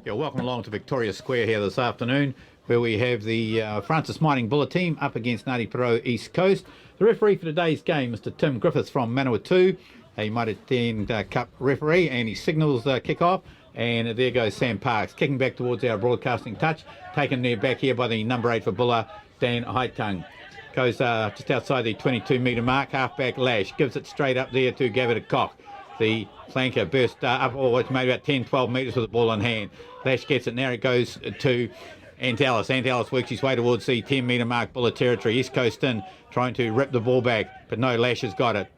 Yeah, welcome along to Victoria Square here this afternoon, where we have the Francis Mining Buller team up against Ngāti Porou East Coast. The referee for today's game, Mr. Tim Griffiths from Manawatu, a Mitre 10 Cup referee, and he signals kick-off. And there goes Sam Parks, kicking back towards our broadcasting touch, taken there back here by the number 8 for Buller, Dan Haitung. Goes just outside the 22-metre mark, halfback Lash, gives it straight up there to Gavin Cock. The flanker burst up, it's maybe about 10, 12 metres with the ball in hand. Lash gets it, now it goes to Antalis. Antalis works his way towards the 10-metre mark, Buller territory. East Coast in, trying to rip the ball back, but no, Lash has got it.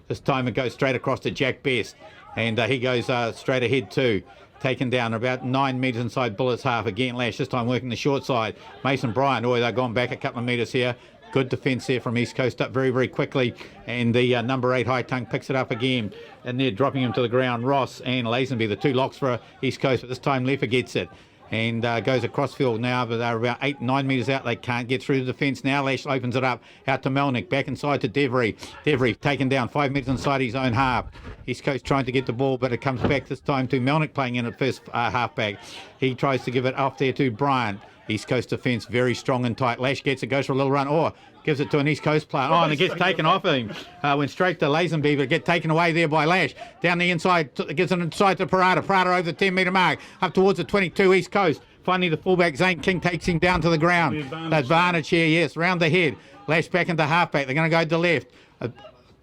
This time it goes straight across to Jack Best, and he goes straight ahead too. Taken down about 9 metres inside Buller's half. Again, Lash, this time working the short side. Mason Bryant, they've gone back a couple of metres here. Good defence there from East Coast, up very, very quickly. And the number 8, Haitung, picks it up again. And they're dropping him to the ground. Ross and Lazenby, the two locks for East Coast. But this time, Lefer gets it. And goes across field now, but they're about 8, 9 metres out. They can't get through the defence now. Lash opens it up out to Malneeek, back inside to Devery. Devery taken down 5 metres inside his own half. East Coast trying to get the ball, but it comes back this time to Malneeek playing in at first halfback. He tries to give it off there to Bryant. East Coast defence very strong and tight. Lash gets it, goes for a little run, gives it to an East Coast player. And it gets taken off of him. Went straight to Lazenby, but get taken away there by Lash. Down the inside, gives it inside to Parada. Parada over the 10-metre mark, up towards the 22 East Coast. Finally, the fullback, Zane King, takes him down to the ground. The advantage here, yes, round the head. Lash back into halfback. They're going to go to the left.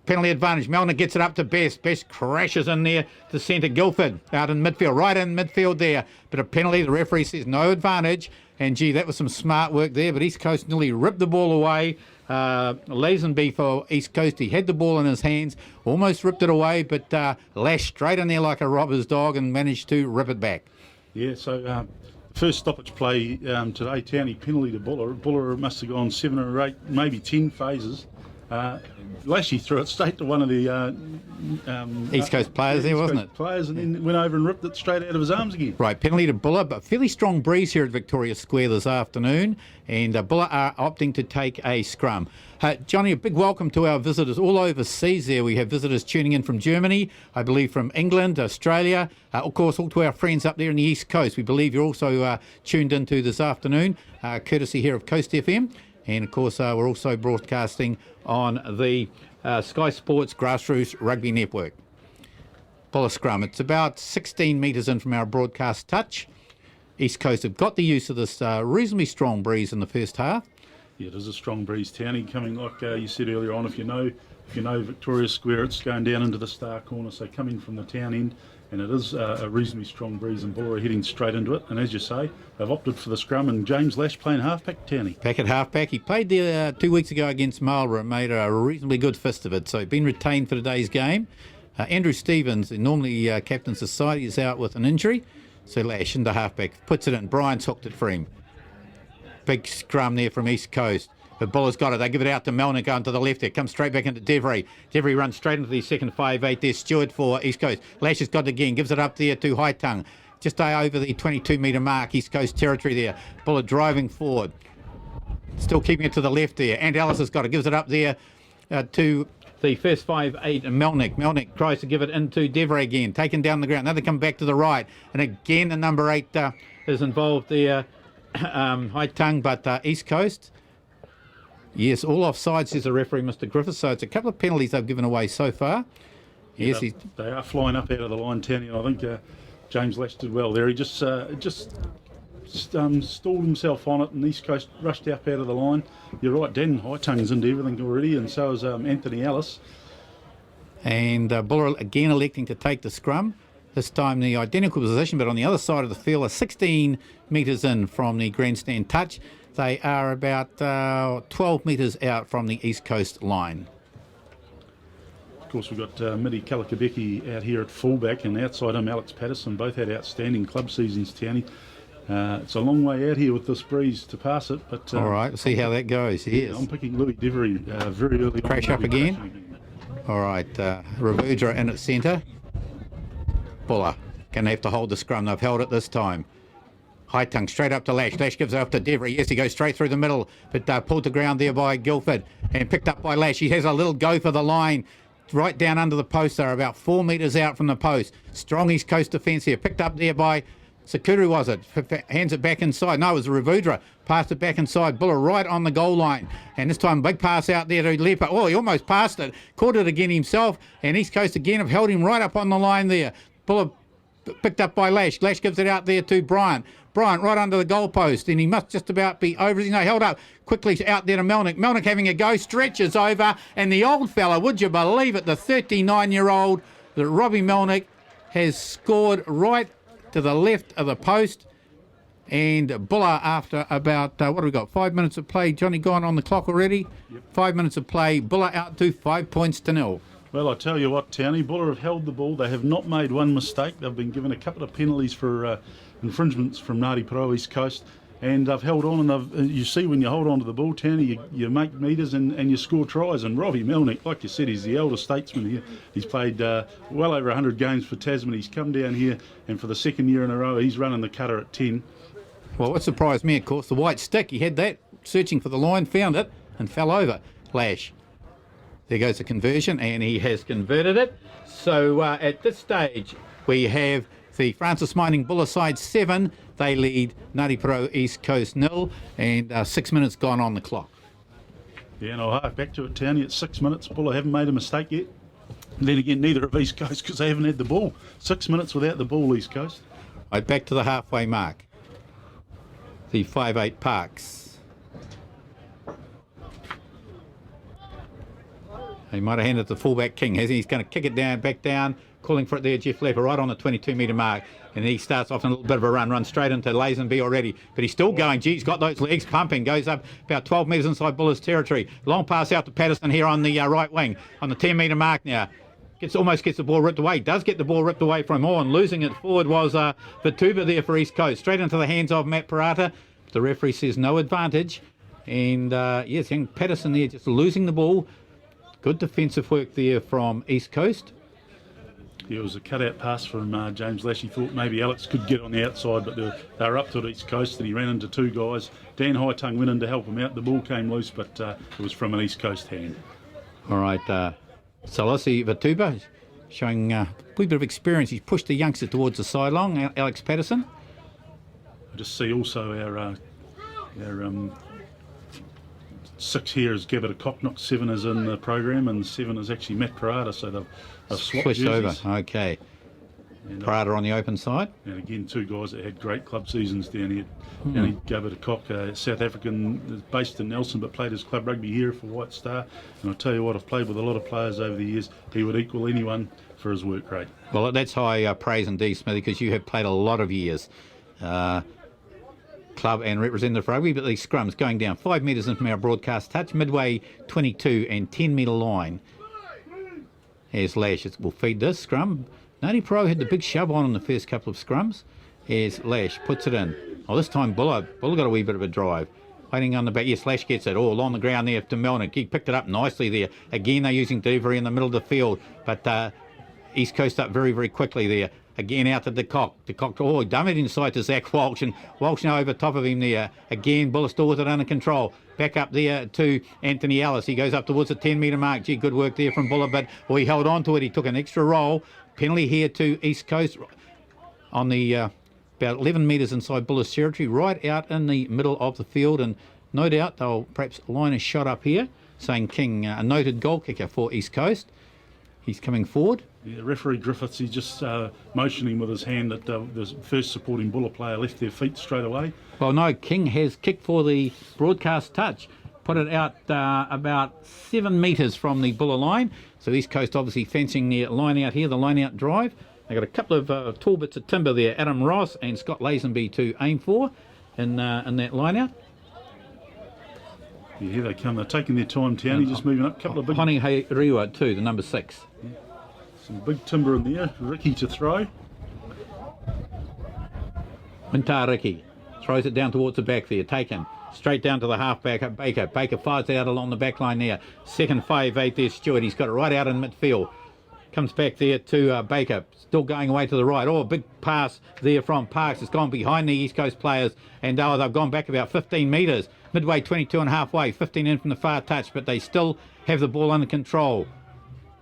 Penalty advantage. Melner gets it up to Best. Best crashes in there to centre. Guildford out in midfield, right in midfield there. But a penalty, the referee says no advantage. And gee, that was some smart work there. But East Coast nearly ripped the ball away. Lazenby for East Coast, he had the ball in his hands, almost ripped it away, but Lash straight in there like a robber's dog and managed to rip it back. Yeah, so first stoppage play today, Townie penalty to Buller. Buller must have gone 7 or 8, maybe 10 phases. Lashy threw it straight to one of the East Coast players there, wasn't it? Players, and then went over and ripped it straight out of his arms again. Right, penalty to Buller, but fairly strong breeze here at Victoria Square this afternoon, and Buller are opting to take a scrum. Johnny, a big welcome to our visitors all overseas there. We have visitors tuning in from Germany, I believe from England, Australia, of course all to our friends up there in the East Coast. We believe you're also tuned into this afternoon, courtesy here of Coast FM. And, of course, we're also broadcasting on the Sky Sports Grassroots Rugby Network. Buller scrum. It's about 16 metres in from our broadcast touch. East Coast have got the use of this reasonably strong breeze in the first half. Yeah, it is a strong breeze, Townie, coming like you said earlier on. If you know Victoria Square, it's going down into the Star Corner, so coming from the town end. And it is a reasonably strong breeze, and Buller are heading straight into it. And as you say, they've opted for the scrum, and James Lash playing halfback, Townie. Back at halfback. He played there 2 weeks ago against Marlborough and made a reasonably good fist of it. So been retained for today's game. Andrew Stevens, normally captain society, is out with an injury. So Lash into halfback, puts it in. Brian's hooked it for him. Big scrum there from East Coast. But Buller's got it. They give it out to Melner going to the left there. Comes straight back into Devery. Devery runs straight into the second 5'8". There's Stewart for East Coast. Lash has got it again. Gives it up there to Haitung. Just over the 22-metre mark. East Coast territory there. Buller driving forward. Still keeping it to the left there. And Alice has got it. Gives it up there to the first 5'8". And Malneeek. Malneeek tries to give it into Devery again. Taken down the ground. Now they come back to the right. And again the number 8 is involved there. Haitung, but East Coast... Yes, all offside, says the referee, Mr. Griffiths. So it's a couple of penalties they've given away so far. Yes, they are flying up out of the line, Townie. I think James Lash did well there. He just stalled himself on it, and East Coast rushed up out of the line. You're right, Dan Haitung's into everything already, and so is Anthony Ellis. And Buller again electing to take the scrum. This time the identical position, but on the other side of the field, 16 metres in from the grandstand touch. They are about 12 metres out from the East Coast line. Of course, we've got Mitty Kalakabeki out here at fullback, and outside him, Alex Paterson. Both had outstanding club seasons, Townie. It's a long way out here with this breeze to pass it. But all right, we'll see how that goes. Yes. I'm picking Louis Devery very early. Crash up again. All right, Ravudra in at centre. Buller going to have to hold the scrum. They've held it this time. Haitung straight up to Lash. Lash gives it up to Devery. Yes, he goes straight through the middle, but pulled to ground there by Guildford and picked up by Lash. He has a little go for the line. Right down under the post. They're about 4 metres out from the post. Strong East Coast defence here. Picked up there by Saukuru was it? Hands it back inside. No, it was Ravudra. Passed it back inside. Buller right on the goal line. And this time, big pass out there to Leper. Oh, he almost passed it. Caught it again himself. And East Coast again have held him right up on the line there. Buller picked up by Lash. Lash gives it out there to Bryant. Bryant right under the goalpost, and he must just about be over. No, held up quickly out there to Malneeek. Malneeek having a go, stretches over, and the old fella, would you believe it, the 39-year-old, that Robbie Malneeek has scored right to the left of the post. And Buller, after about, what have we got, 5 minutes of play, Johnny gone on the clock already? Yep. 5 minutes of play, Buller out to 5 points to 0. Well, I tell you what, Townie, Buller have held the ball. They have not made one mistake. They've been given a couple of penalties for infringements from Ngāti Porou East Coast, and they've held on. And you see, when you hold on to the ball, Townie, you make metres and you score tries. And Robbie Malneeek, like you said, he's the elder statesman here. He's played well over 100 games for Tasman. He's come down here, and for the second year in a row, he's running the cutter at 10. Well, what surprised me, of course, the white stick. He had that, searching for the line, found it, and fell over. Lash. There goes the conversion, and he has converted it. So at this stage, we have the Francis Mining Buller side 7. They lead Ngāti Porou East Coast 0, and 6 minutes gone on the clock. Yeah, and I'll hark back to it, Townie. At 6 minutes, Buller haven't made a mistake yet. And then again, neither have East Coast, because they haven't had the ball. 6 minutes without the ball, East Coast. Right, back to the halfway mark. The 5'8 Parks. He might have handed it to fullback King, has he? He's going to kick it down, back down, calling for it there, Jeff Leper, right on the 22-metre mark. And he starts off in a little bit of a run straight into Lazenby already. But he's still going. Gee, he's got those legs pumping. Goes up about 12 metres inside Buller's territory. Long pass out to Paterson here on the right wing, on the 10-metre mark now. Almost gets the ball ripped away. Does get the ball ripped away from Orn. Losing it forward was Vituba there for East Coast. Straight into the hands of Matt Parata. The referee says no advantage. And yes, young Paterson there just losing the ball. Good defensive work there from East Coast. Yeah, it was a cutout pass from James Lash. He thought maybe Alex could get on the outside, but they were up to the East Coast, and he ran into two guys. Dan Hightongue went in to help him out. The ball came loose, but it was from an East Coast hand. All right, Salasi Vituba showing a wee bit of experience. He's pushed the youngster towards the sideline, Alex Paterson. I just see also our 6 here is Gabba Cocknock, 7 is in the program, and 7 is actually Matt Parata, so they've swapped switched jerseys. over. Okay. And Parata on the open side. And again, two guys that had great club seasons down here. Down here, Gabba Cock, South African, based in Nelson, but played his club rugby here for White Star. And I'll tell you what, I've played with a lot of players over the years. He would equal anyone for his work rate. Well, that's high praise indeed, Smithy, because you have played a lot of years. Club and representative rugby, but these scrums going down 5 metres in from our broadcast touch, midway 22 and 10 metre line. As Lash will feed this scrum. Ngāti Porou had the big shove on in the first couple of scrums. As Lash puts it in. Oh, this time Buller got a wee bit of a drive. Waiting on the back. Yes, Lash gets it. Oh, along the ground there to Malneeek. He picked it up nicely there. Again, they're using delivery in the middle of the field, but East Coast up very, very quickly there. Again out to De Kock. De Kock, oh, dumb it inside to Zach Walsh, and Walsh now over top of him there. Again, Buller still with it under control. Back up there to Anthony Ellis. He goes up towards the 10-metre mark. Gee, good work there from Buller, but he held on to it. He took an extra roll. Penalty here to East Coast on the about 11 metres inside Buller's territory, right out in the middle of the field, and no doubt they'll perhaps line a shot up here, saying King, a noted goal kicker for East Coast. He's coming forward. Yeah, referee Griffiths, he's just motioning with his hand that the first supporting Buller player left their feet straight away. Well, no, King has kicked for the broadcast touch. Put it out about 7 metres from the Buller line. So East Coast obviously fencing their line out here, the line out drive. They've got a couple of tall bits of timber there, Adam Ross and Scott Lazenby to aim for in that line out. Yeah, here they come. They're taking their time, Townie, just moving up. Couple of big... Honi Rewa too, the number 6. Yeah. Some big timber in there. Ricky to throw. Wintar Ricky throws it down towards the back there, taken. Straight down to the halfback at Baker. Baker fires out along the back line there. Second 5'8 there, Stewart. He's got it right out in midfield. Comes back there to Baker. Still going away to the right. Oh, a big pass there from Parks. It's gone behind the East Coast players. And they've gone back about 15 metres. Midway 22 and halfway. 15 in from the far touch. But they still have the ball under control.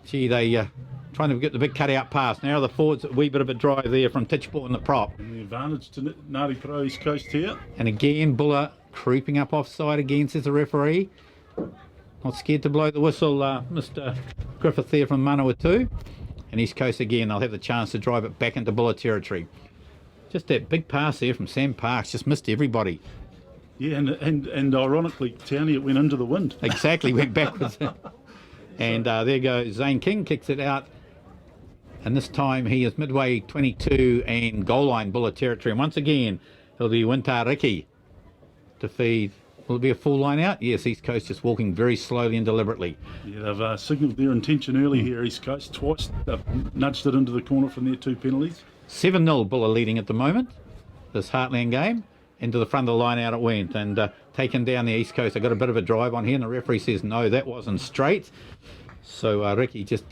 Gee, they trying to get the big cutout pass. Now the forwards, a wee bit of a drive there from Tichborne, the prop. And the advantage to Ngāti Porou East Coast here. And again, Buller creeping up offside again, says the referee. Not scared to blow the whistle, Mr. Griffith there from Manawatu. And East Coast again, they'll have the chance to drive it back into Buller territory. Just that big pass there from Sam Parks, just missed everybody. Yeah, and ironically, Townie, it went into the wind. Exactly, went backwards. And there goes Zane King, kicks it out. And this time he is midway 22 and goal line Buller territory. And once again, it'll be Wintariki to feed. Will it be a full line out? Yes, East Coast just walking very slowly and deliberately. Yeah, they've signalled their intention early here, East Coast. Twice they've nudged it into the corner from their 2 penalties. 7-0 Buller leading at the moment, this Heartland game. Into the front of the line out it went, and taken down the East Coast. I got a bit of a drive on here, and the referee says no, that wasn't straight. So Ricky just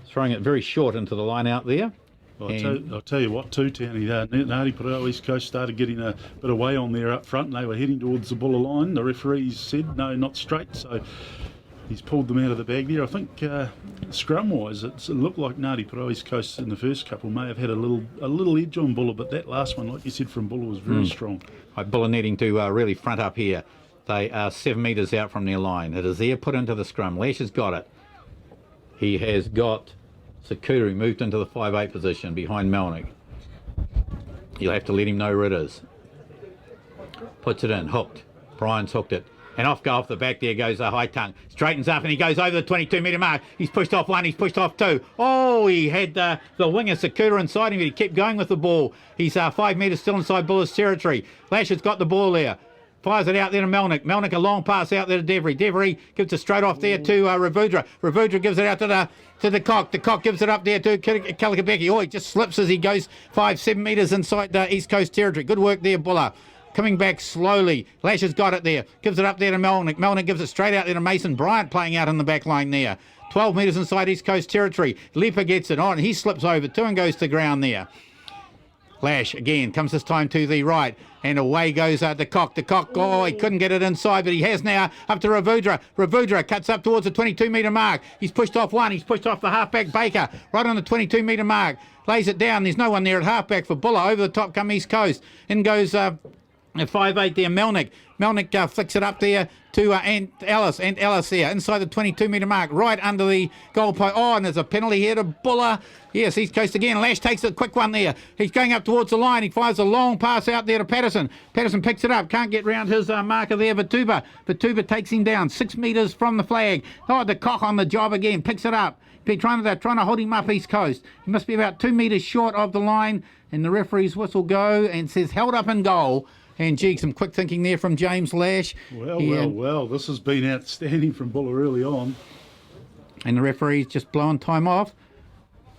throwing it very short into the line out there. Well, I'll tell you what too, Townie, Ngāti Porou East Coast started getting a bit of way on there up front, and they were heading towards the Buller line. The referees said no, not straight, so he's pulled them out of the bag there. I think scrum-wise, it looked like Ngāti Porou East Coast in the first couple may have had a little edge on Buller, but that last one, like you said, from Buller was very strong. Buller needing to really front up here. They are 7 metres out from their line. It is there put into the scrum. Lash has got it. He has got Saukuru moved into the 5'8" position behind Malneeek. You'll have to let him know where it is. Puts it in, hooked. Brian's hooked it. And off the back there goes a high tongue. Straightens up and he goes over the 22-metre mark. He's pushed off 1, he's pushed off 2. Oh, he had the winger Saukuru inside him, but he kept going with the ball. He's 5 metres still inside Buller's territory. Lash has got the ball there. Fires it out there to Malneeek. Malneeek a long pass out there to Devery. Devery gives it straight off there to Ravudra. Ravudra gives it out to the Cock. The Cock gives it up there to Kalikabeki. Oh, he just slips as he goes 5-7 metres inside East Coast territory. Good work there, Buller. Coming back slowly. Lash has got it there. Gives it up there to Malneeek. Malneeek gives it straight out there to Mason Bryant playing out in the back line there. 12 metres inside East Coast territory. Leper gets it on. He slips over too and goes to ground there. Lash again comes this time to the right. And away goes the Cock. The Cock, oh, he couldn't get it inside, but he has now up to Ravudra. Ravudra cuts up towards the 22-metre mark. He's pushed off 1. He's pushed off the halfback Baker. Right on the 22-metre mark. Lays it down. There's no one there at halfback for Buller. Over the top come East Coast. In goes at 5'8" there, Malneeek. Malneeek flicks it up there to Ant Ellis there, inside the 22-metre mark, right under the goal post. Oh, and there's a penalty here to Buller. Yes, East Coast again. Lash takes a quick one there. He's going up towards the line. He fires a long pass out there to Paterson. Paterson picks it up. Can't get round his marker there, Vituba. Vituba takes him down 6 metres from the flag. Oh, the Cock on the job again. Picks it up. They're trying to hold him up East Coast. He must be about 2 metres short of the line. And the referee's whistle go and says held up in goal. And gee, some quick thinking there from James Lash. Well, this has been outstanding from Buller early on. And the referee's just blowing time off.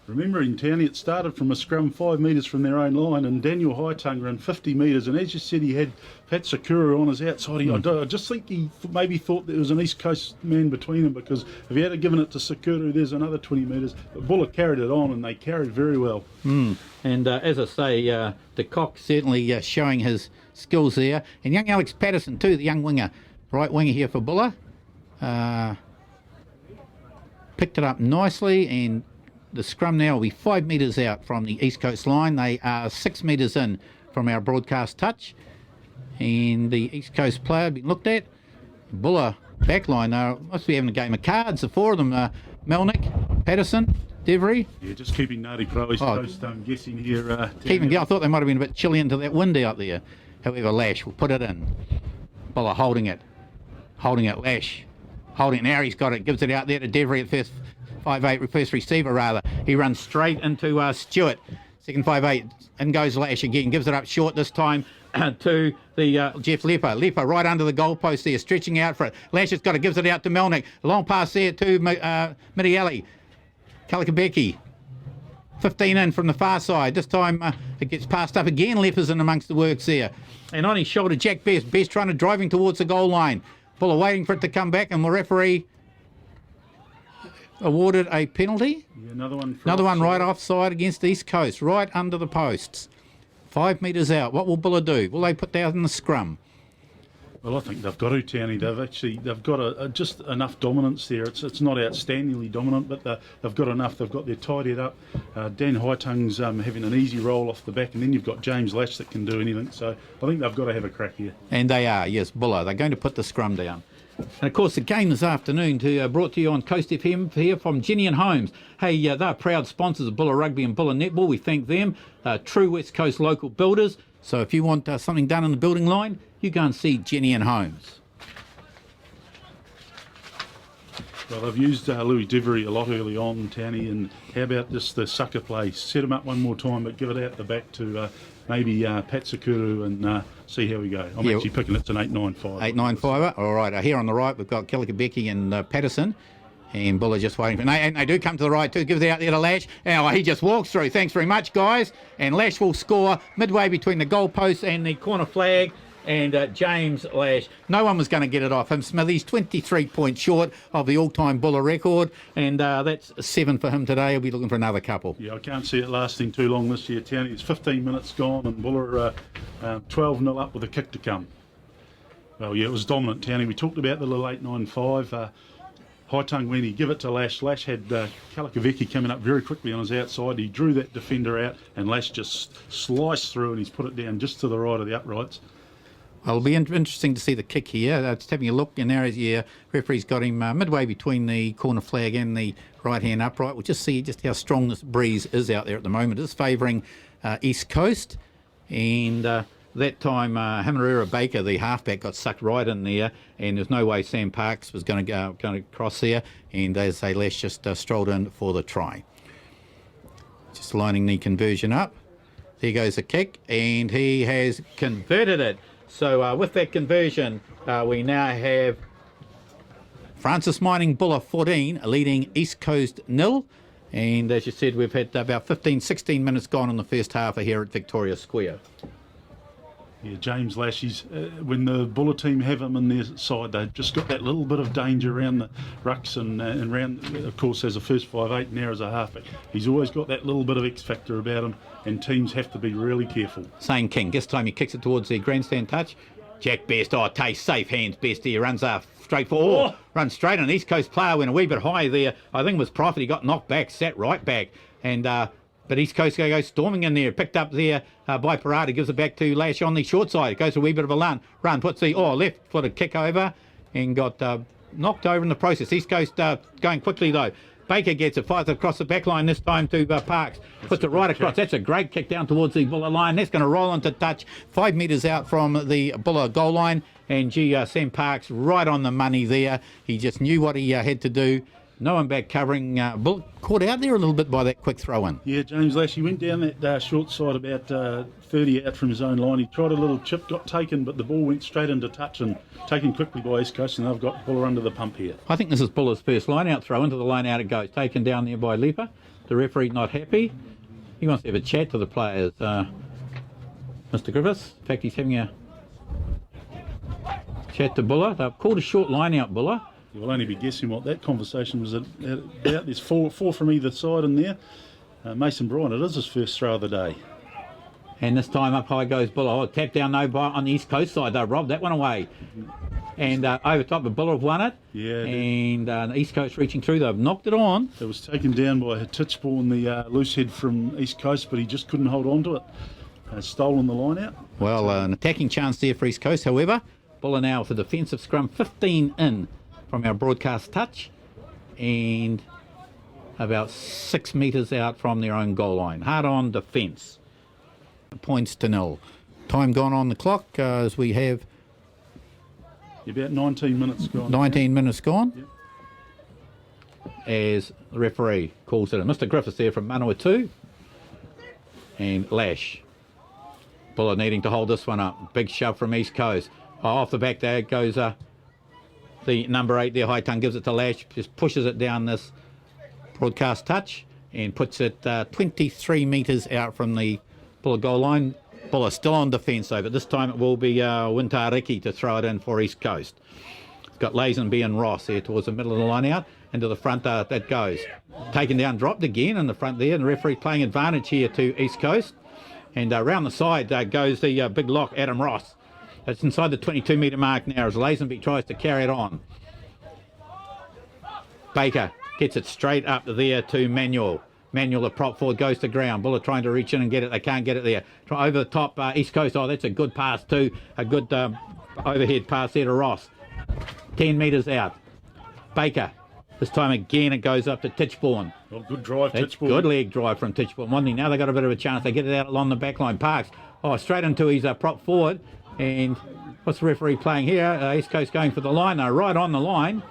Remembering, Townie, it started from a scrum 5 metres from their own line, and Daniel Hightongue ran 50 metres, and as you said, he had Pat Saukuru on his outside. I just think he maybe thought there was an East Coast man between them, because if he had given it to Saukuru, there's another 20 metres. But Buller carried it on, and they carried very well. And as I say, the Cock certainly showing his skills there. And young Alex Paterson too, the young winger, right winger here for Buller. Picked it up nicely, and the scrum now will be 5 metres out from the East Coast line. They are 6 metres in from our broadcast touch. And the East Coast player being looked at. Buller backline, must be having a game of cards, the 4 of them. Malneeek, Paterson, Devery. Yeah, just keeping Ngāti Porou East Coast, I'm guessing here. I thought they might have been a bit chilly into that wind out there. However, Lash will put it in. Buller holding it. Lash holding it. Now he's got it. Gives it out there to Devery at first 5'8", first receiver rather. He runs straight into Stewart. Second 5'8", and goes Lash again. Gives it up short this time to the Jeff Leper. Leper right under the goalpost there, stretching out for it. Lash has got it. Gives it out to Malneeek. A long pass there to Midiali. Kalikabeki. 15 in from the far side. This time it gets passed up again. Leper's in amongst the works there. And on his shoulder, Jack Best. Best trying to drive him towards the goal line. Buller waiting for it to come back, and the referee awarded a penalty. Yeah, another one right offside against East Coast, right under the posts. 5 metres out. What will Buller do? Will they put down in the scrum? Well, I think they've got to, Townie. They've got just enough dominance there. It's not outstandingly dominant, but they've got enough. They've got their tied it up. Dan Hightongue's having an easy roll off the back, and then you've got James Lash that can do anything. So I think they've got to have a crack here. And they are, yes, Buller. They're going to put the scrum down. And of course, the game this afternoon brought to you on Coast FM here from Jenny and Holmes. Hey, they're proud sponsors of Buller Rugby and Buller Netball. We thank them. True West Coast local builders. So if you want something done in the building line, you go and see Jenny and Holmes. Well, they've used Louis Divery a lot early on, Townie, and how about just the sucker play? Set him up one more time, but give it out the back to maybe Pat Saukuru and see how we go. I'm actually picking it's an 8.95. 8.95. All right, here on the right, we've got Killikabeki and Paterson. And Buller just waiting for... And they do come to the right too. Gives it out there to Lash. Oh, he just walks through. Thanks very much, guys. And Lash will score midway between the goal post and the corner flag. And James Lash. No one was going to get it off him. Smithy's 23 points short of the all-time Buller record. And that's 7 for him today. He'll be looking for another couple. Yeah, I can't see it lasting too long this year, Townie. It's 15 minutes gone and Buller 12-0 up with a kick to come. Well, yeah, it was dominant, Townie. We talked about the little 8.95. Hightongue, when he give it to Lash, Lash had Killikabeki coming up very quickly on his outside. He drew that defender out and Lash just sliced through and he's put it down just to the right of the uprights. Well, it'll be interesting to see the kick here. Just having a look, and there is, referee's got him midway between the corner flag and the right-hand upright. We'll just see just how strong this breeze is out there at the moment. It's favouring East Coast, and that time Hamarura Baker, the halfback, got sucked right in there, and there's no way Sam Parks was going to cross there, and as they Lash just strolled in for the try. Just lining the conversion up. There goes the kick, and he has converted it. So with that conversion, we now have Francis Mining Buller 14 leading East Coast 0. And as you said, we've had about 15-16 minutes gone in the first half here at Victoria Square. Yeah, James Lash, when the Buller team have him in their side, they've just got that little bit of danger around the rucks and around, of course, as a first 5'8", now as a halfback. He's always got that little bit of X factor about him, and teams have to be really careful. Same King. This time he kicks it towards the grandstand touch. Jack Best, Taste, safe hands, Best here. Runs straight for, runs straight on. East Coast player went a wee bit high there. I think it was Profit. He got knocked back, sat right back, and but East Coast goes storming in there, picked up there by Parada, gives it back to Lash on the short side. It goes a wee bit of a run, puts the left-footed kick over and got knocked over in the process. East Coast going quickly though. Baker gets it, fires it across the back line this time to Parks. Puts it right across. That's a great kick down towards the Buller line. That's going to roll into touch 5 metres out from the Buller goal line. And Sam Parks right on the money there. He just knew what he had to do. No one back covering. Bull caught out there a little bit by that quick throw in. Yeah, James Lash, he went down that short side about 30 out from his own line. He tried a little chip, got taken, but the ball went straight into touch and taken quickly by East Coast, and they've got Buller under the pump here. I think this is Buller's first line out throw. Into the line out it goes. Taken down there by Leper. The referee not happy. He wants to have a chat to the players. Mr. Griffiths. In fact, he's having a chat to Buller. They've called a short line out, Buller. You will only be guessing what that conversation was about. There's four from either side in there. Mason Bryan, it is his first throw of the day. And this time up high goes Buller. Tap down though on the East Coast side though. Rob that one away. And over top of Buller have won it. Yeah. And the East Coast reaching through. They've knocked it on. It was taken down by Tichborne, the loose head from East Coast, but he just couldn't hold on to it. Stolen the line out. Well, an attacking chance there for East Coast. However, Buller now with a defensive scrum 15 in from our broadcast touch and about 6 metres out from their own goal line. Hard on defence. Points to 0. Time gone on the clock as we have about 19 minutes gone. 19 minutes gone. Yep. As the referee calls it in. Mr. Griffiths there from Manawatu and Lash. Buller needing to hold this one up. Big shove from East Coast. Off the back there goes the number 8 there. Hightongue gives it to Lash. Just pushes it down this broadcast touch and puts it 23 metres out from the Buller goal line. Buller still on defence though, but this time it will be Wintariki to throw it in for East Coast. It's got Lazenby and Ross there towards the middle of the line out. Into the front that goes. Taken down, dropped again in the front there, and the referee playing advantage here to East Coast. And around the side goes the big lock, Adam Ross. It's inside the 22-metre mark now as Lazenby tries to carry it on. Baker gets it straight up there to Manuel. Manuel, the prop forward, goes to ground. Buller trying to reach in and get it. They can't get it there. Try over the top, East Coast. Oh, that's a good pass too. A good overhead pass there to Ross. 10 metres out. Baker. This time again it goes up to Tichborne. Well, good drive, Tichborne. Good leg drive from Tichborne. One thing, now they've got a bit of a chance. They get it out along the back line. Parks. Oh, straight into his prop forward. And what's the referee playing here? East Coast going for the line. They're right on the line.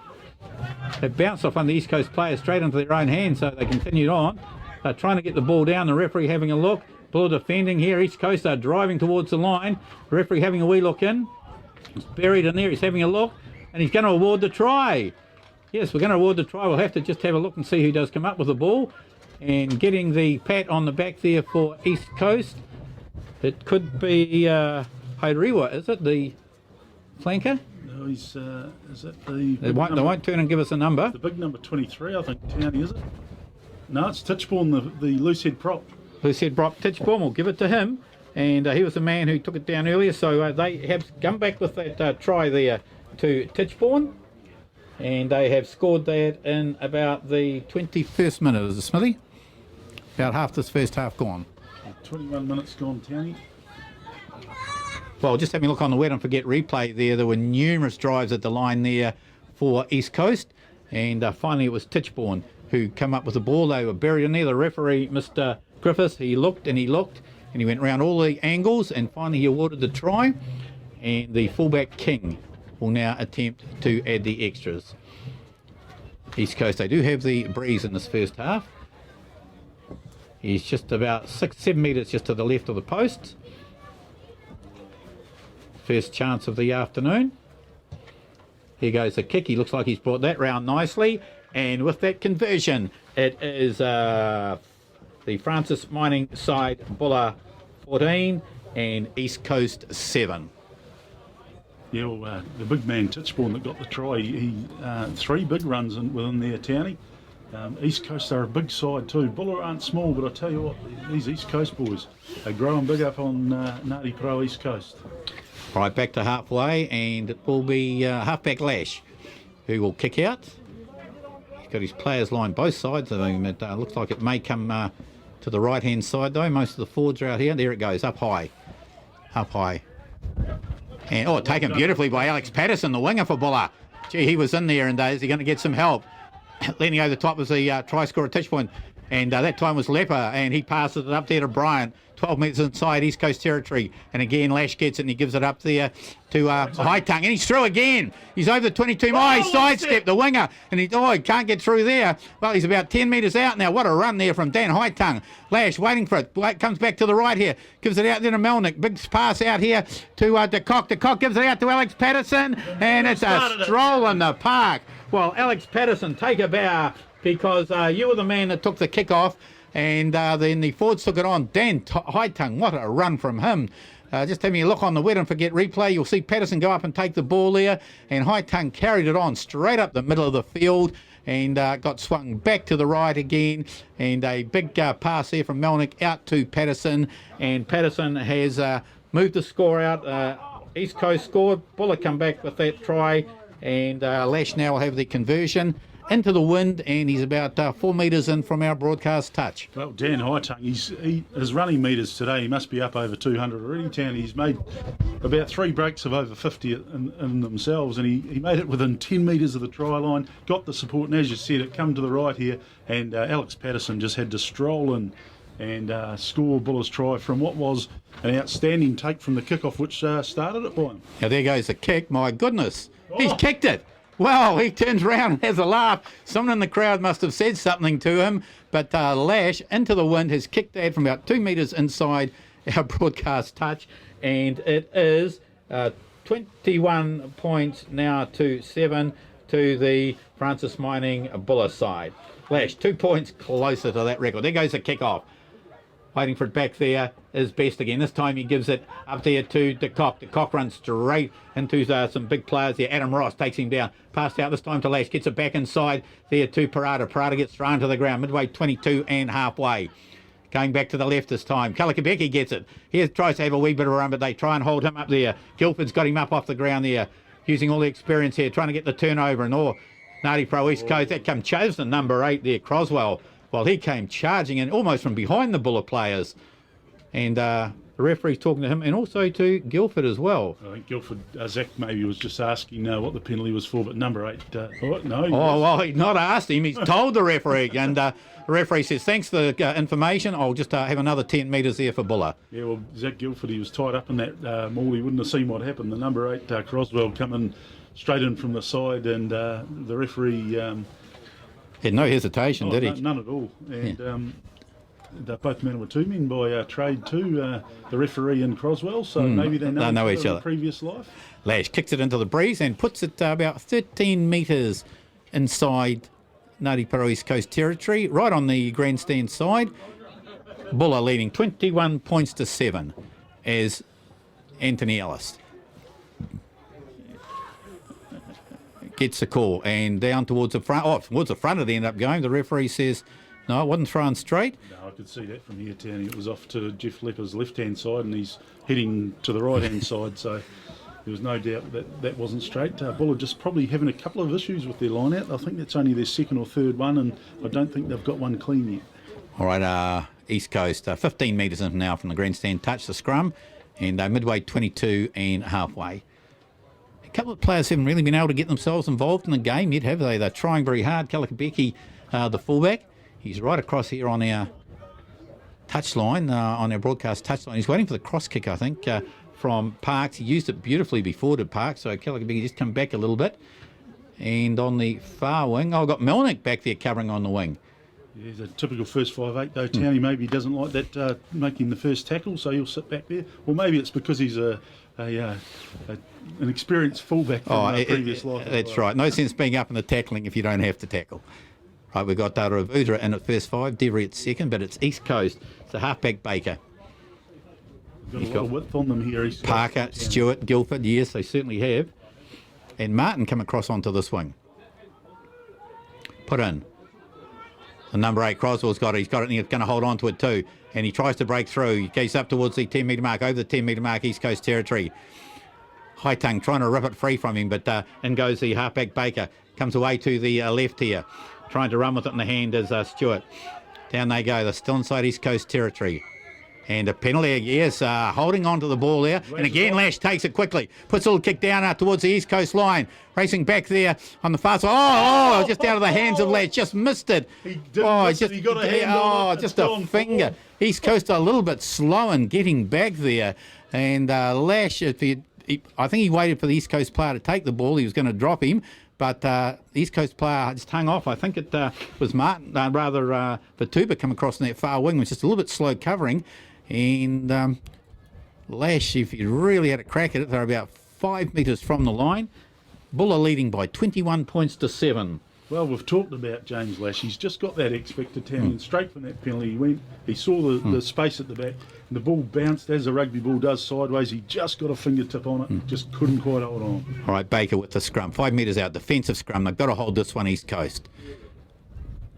They bounced off one of the East Coast players straight into their own hands, so they continued on. They're trying to get the ball down. The referee having a look. Buller defending here. East Coast are driving towards the line. The referee having a wee look in. It's buried in there. He's having a look. And he's going to award the try. Yes, we're going to award the try. We'll have to just have a look and see who does come up with the ball. And getting the pat on the back there for East Coast. It could be Hairiwa, is it? The flanker? No, he's, is it the... They won't turn and give us a number. The big number 23, I think, Townie, is it? No, it's Tichborne, the loose head prop. Loose head prop. Tichborne, we'll give it to him. And he was the man who took it down earlier. So they have come back with that try there to Tichborne. And they have scored that in about the 21st minute, is it, Smithy? About half this first half gone. 21 minutes gone, Townie. Well, just having a look on the wet and forget replay there. There were numerous drives at the line there for East Coast. And finally it was Tichborne who come up with the ball. They were buried in there. The referee, Mr. Griffiths, he looked and he looked. And he went round all the angles. And finally he awarded the try. And the fullback King will now attempt to add the extras. East Coast, they do have the breeze in this first half. He's just about 6-7 metres just to the left of the post. First chance of the afternoon. Here goes the kick. He looks like he's brought that round nicely. And with that conversion, it is the Francis Mining side, Buller 14 and East Coast 7. Yeah, well, the big man Tichborne that got the try, he 3 big runs within there, Townie. East Coast are a big side too. Buller aren't small, but I tell you what, these East Coast boys are growing big up on Ngāti Pro East Coast. Right, back to halfway, and it will be halfback Lash who will kick out. He's got his players lined both sides of him. It looks like it may come to the right-hand side though. Most of the forwards are out here. There it goes, up high. Up high. And taken beautifully by Alex Paterson, the winger for Buller. Gee, he was in there, and is he going to get some help? Leaning over the top was the try scorer Tichborne, and that time was Lepper, and he passes it up there to Bryant. 12 metres inside East Coast territory, and again Lash gets it and he gives it up there to High Tongue, and he's through again. He's over the 22 mile, sidestep the winger, and he can't get through there. Well, he's about 10 metres out now. What a run there from Dan High Tongue. Lash waiting for it, comes back to the right here, gives it out there to Malneeek. Big pass out here to De Kock. De Kock gives it out to Alex Paterson, and it's a stroll in the park. Well, Alex Paterson, take a bow, because you were the man that took the kick off. And then the forwards took it on. Dan High Tongue, what a run from him. Just having a look on the wet and forget replay, you'll see Paterson go up and take the ball there. And High Tongue carried it on straight up the middle of the field and got swung back to the right again. And a big pass there from Malneeek out to Paterson. And Paterson has moved the score out. East Coast scored. Buller come back with that try. And Lash now will have the conversion into the wind, and he's about 4 metres in from our broadcast touch. Well, Dan Hightongue, his running metres today, he must be up over 200 already, Town. He's made about 3 breaks of over 50 in themselves, and he made it within 10 metres of the try line, got the support, and as you said, it come to the right here, and Alex Paterson just had to stroll in and score Buller's try from what was an outstanding take from the kickoff, which started it by him. Now there goes the kick, my goodness. He's kicked it. Well, he turns around and has a laugh. Someone in the crowd must have said something to him. But Lash, into the wind, has kicked that from about 2 metres inside our broadcast touch. And it is 21 points now to 7 to the Francis Mining Buller side. Lash, 2 points closer to that record. There goes the kick-off. Waiting for it back there is Best again. This time he gives it up there to De Kock. De Kock runs straight into some big players there. Adam Ross takes him down. Passed out this time to Lash. Gets it back inside there to Parada. Parada gets thrown to the ground. Midway 22 and halfway. Going back to the left this time. Kalakabeki gets it. He tries to have a wee bit of a run, but they try and hold him up there. Guildford's got him up off the ground there, using all the experience here, trying to get the turnover. And Ngāti Pro East Coast, that come chosen number 8 there, Crosswell. Well, he came charging in almost from behind the Buller players. And the referee's talking to him and also to Guildford as well. I think Guildford, Zach maybe was just asking what the penalty was for, but number 8, no. Well, he's not asked him, he's told the referee. And the referee says, thanks for the information, I'll just have another 10 metres there for Buller. Yeah, well, Zach Guildford, he was tied up in that maul, he wouldn't have seen what happened. The number 8, Crosswell, coming straight in from the side, and the referee... had no hesitation, did he? None at all. And they're both Manawatu men by trade too, the referee and Crosswell, so maybe they know each other in previous life. Lash kicks it into the breeze and puts it about 13 metres inside Ngāti Pro East Coast territory, right on the grandstand side. Buller leading 21 points to 7 as Anthony Ellis gets the call, and down towards the front. Towards the front it ended up going. The referee says, no, it wasn't thrown straight. No, I could see that from here, Townie. It was off to Jeff Lepper's left-hand side, and he's heading to the right-hand side, so there was no doubt that wasn't straight. Buller just probably having a couple of issues with their line-out. I think that's only their second or third one, and I don't think they've got one clean yet. All right, East Coast, 15 metres in now from the grandstand, touch the scrum, and midway 22 and halfway. A couple of players haven't really been able to get themselves involved in the game yet, have they? They're trying very hard. Kalakabeki, the fullback, he's right across here on our touchline, on our broadcast touchline. He's waiting for the cross kick, I think, from Parks. He used it beautifully before, did Parks, so Kalakabeki just come back a little bit. And on the far wing, I've got Malneeek back there covering on the wing. Yeah, he's a typical first 5'8", though. Townie maybe doesn't like that making the first tackle, so he'll sit back there. Or maybe it's because he's an experienced fullback from previous life. That's right. No sense being up in the tackling if you don't have to tackle. Right, we've got Udra in at first 5, Devery at second, but it's East Coast. It's a halfback Baker. Got a lot of width on them here. Parker, Stewart, Guildford, yes, they certainly have. And Martin come across onto this wing. Put in. The number 8, Croswell's got it. He's got it and he's going to hold on to it too. And he tries to break through. He goes up towards the 10 metre mark, over the 10 metre mark, East Coast territory. High tongue trying to rip it free from him, but in goes the halfback Baker. Comes away to the left here. Trying to run with it in the hand is Stewart. Down they go. They're still inside East Coast territory. And a penalty, yes, holding on to the ball there. And again, Lash takes it quickly. Puts a little kick down towards the East Coast line. Racing back there on the far side. Just out of the hands of Lash. Just missed it. He got a hand on it. Just a finger. East Coast a little bit slow in getting back there. And Lash, I think he waited for the East Coast player to take the ball. He was going to drop him. But the East Coast player just hung off. I think it was Martin, Vatuba come across in that far wing, was just a little bit slow covering. And Lash, if he really had a crack at it, they're about 5 metres from the line. Buller leading by 21 points to 7. Well, we've talked about James Lash. He's just got that X factor, and straight from that penalty. He saw the space at the back, and the ball bounced as a rugby ball does sideways. He just got a fingertip on it, just couldn't quite hold on. All right, Baker with the scrum. 5 metres out, defensive scrum. They've got to hold this one East Coast.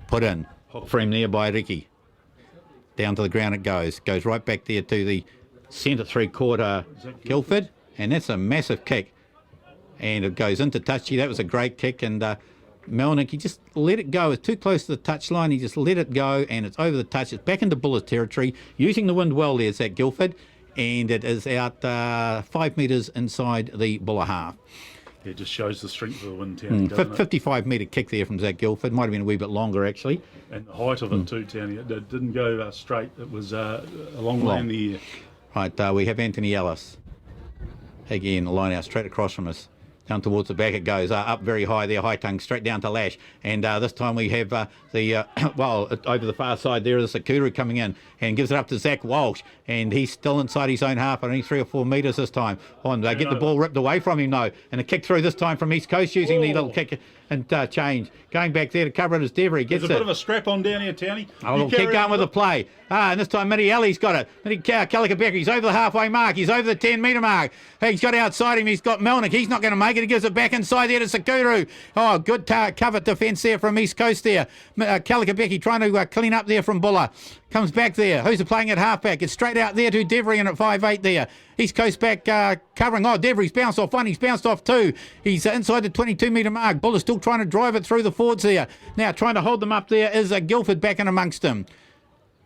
Put in. Frame there by Ricky. Down to the ground it goes. Goes right back there to the centre 3/4 Guildford. And that's a massive kick. And it goes into touchy. That was a great kick. And Malneeek, he just let it go. It's too close to the touch line. He just let it go. And it's over the touch. It's back into Buller's territory. Using the wind well there, Zach Guildford. And it is out 5 metres inside the Buller half. It just shows the strength of the wind, Townie, 55 metre kick there from Zach Guildford. Might have been a wee bit longer, actually. And the height of it too, Townie. It didn't go straight. It was a long way in the air. Right, we have Anthony Ellis. Again, line out straight across from us. Down towards the back it goes, up very high there, high tongue, straight down to Lash. And this time we have over the far side there is Saukuru coming in and gives it up to Zach Walsh. And he's still inside his own half, only 3 or 4 metres this time. They get the ball ripped away from him, though. And a kick through this time from East Coast using the little kick and change. Going back there to cover it as Devery gets There's a bit of a scrap on down here, Townie. Oh, keep going with the play. And this time Mitty Ellie's got it. Mitty Kalikabeki, over the halfway mark. He's over the 10-metre mark. He's got outside him. He's got Malneeek. He's not going to make it. He gives it back inside there to Saukuru. Oh, good cover defence there from East Coast there. Kalikabeki trying to clean up there from Buller. Comes back there. Who's playing at halfback? It's straight out there to Devery and at 5'8" there. East Coast back covering. Oh, Devery's bounced off one. He's bounced off two. He's inside the 22-metre mark. Buller's still trying to drive it through the forwards there. Now trying to hold them up there is Guildford back in amongst them.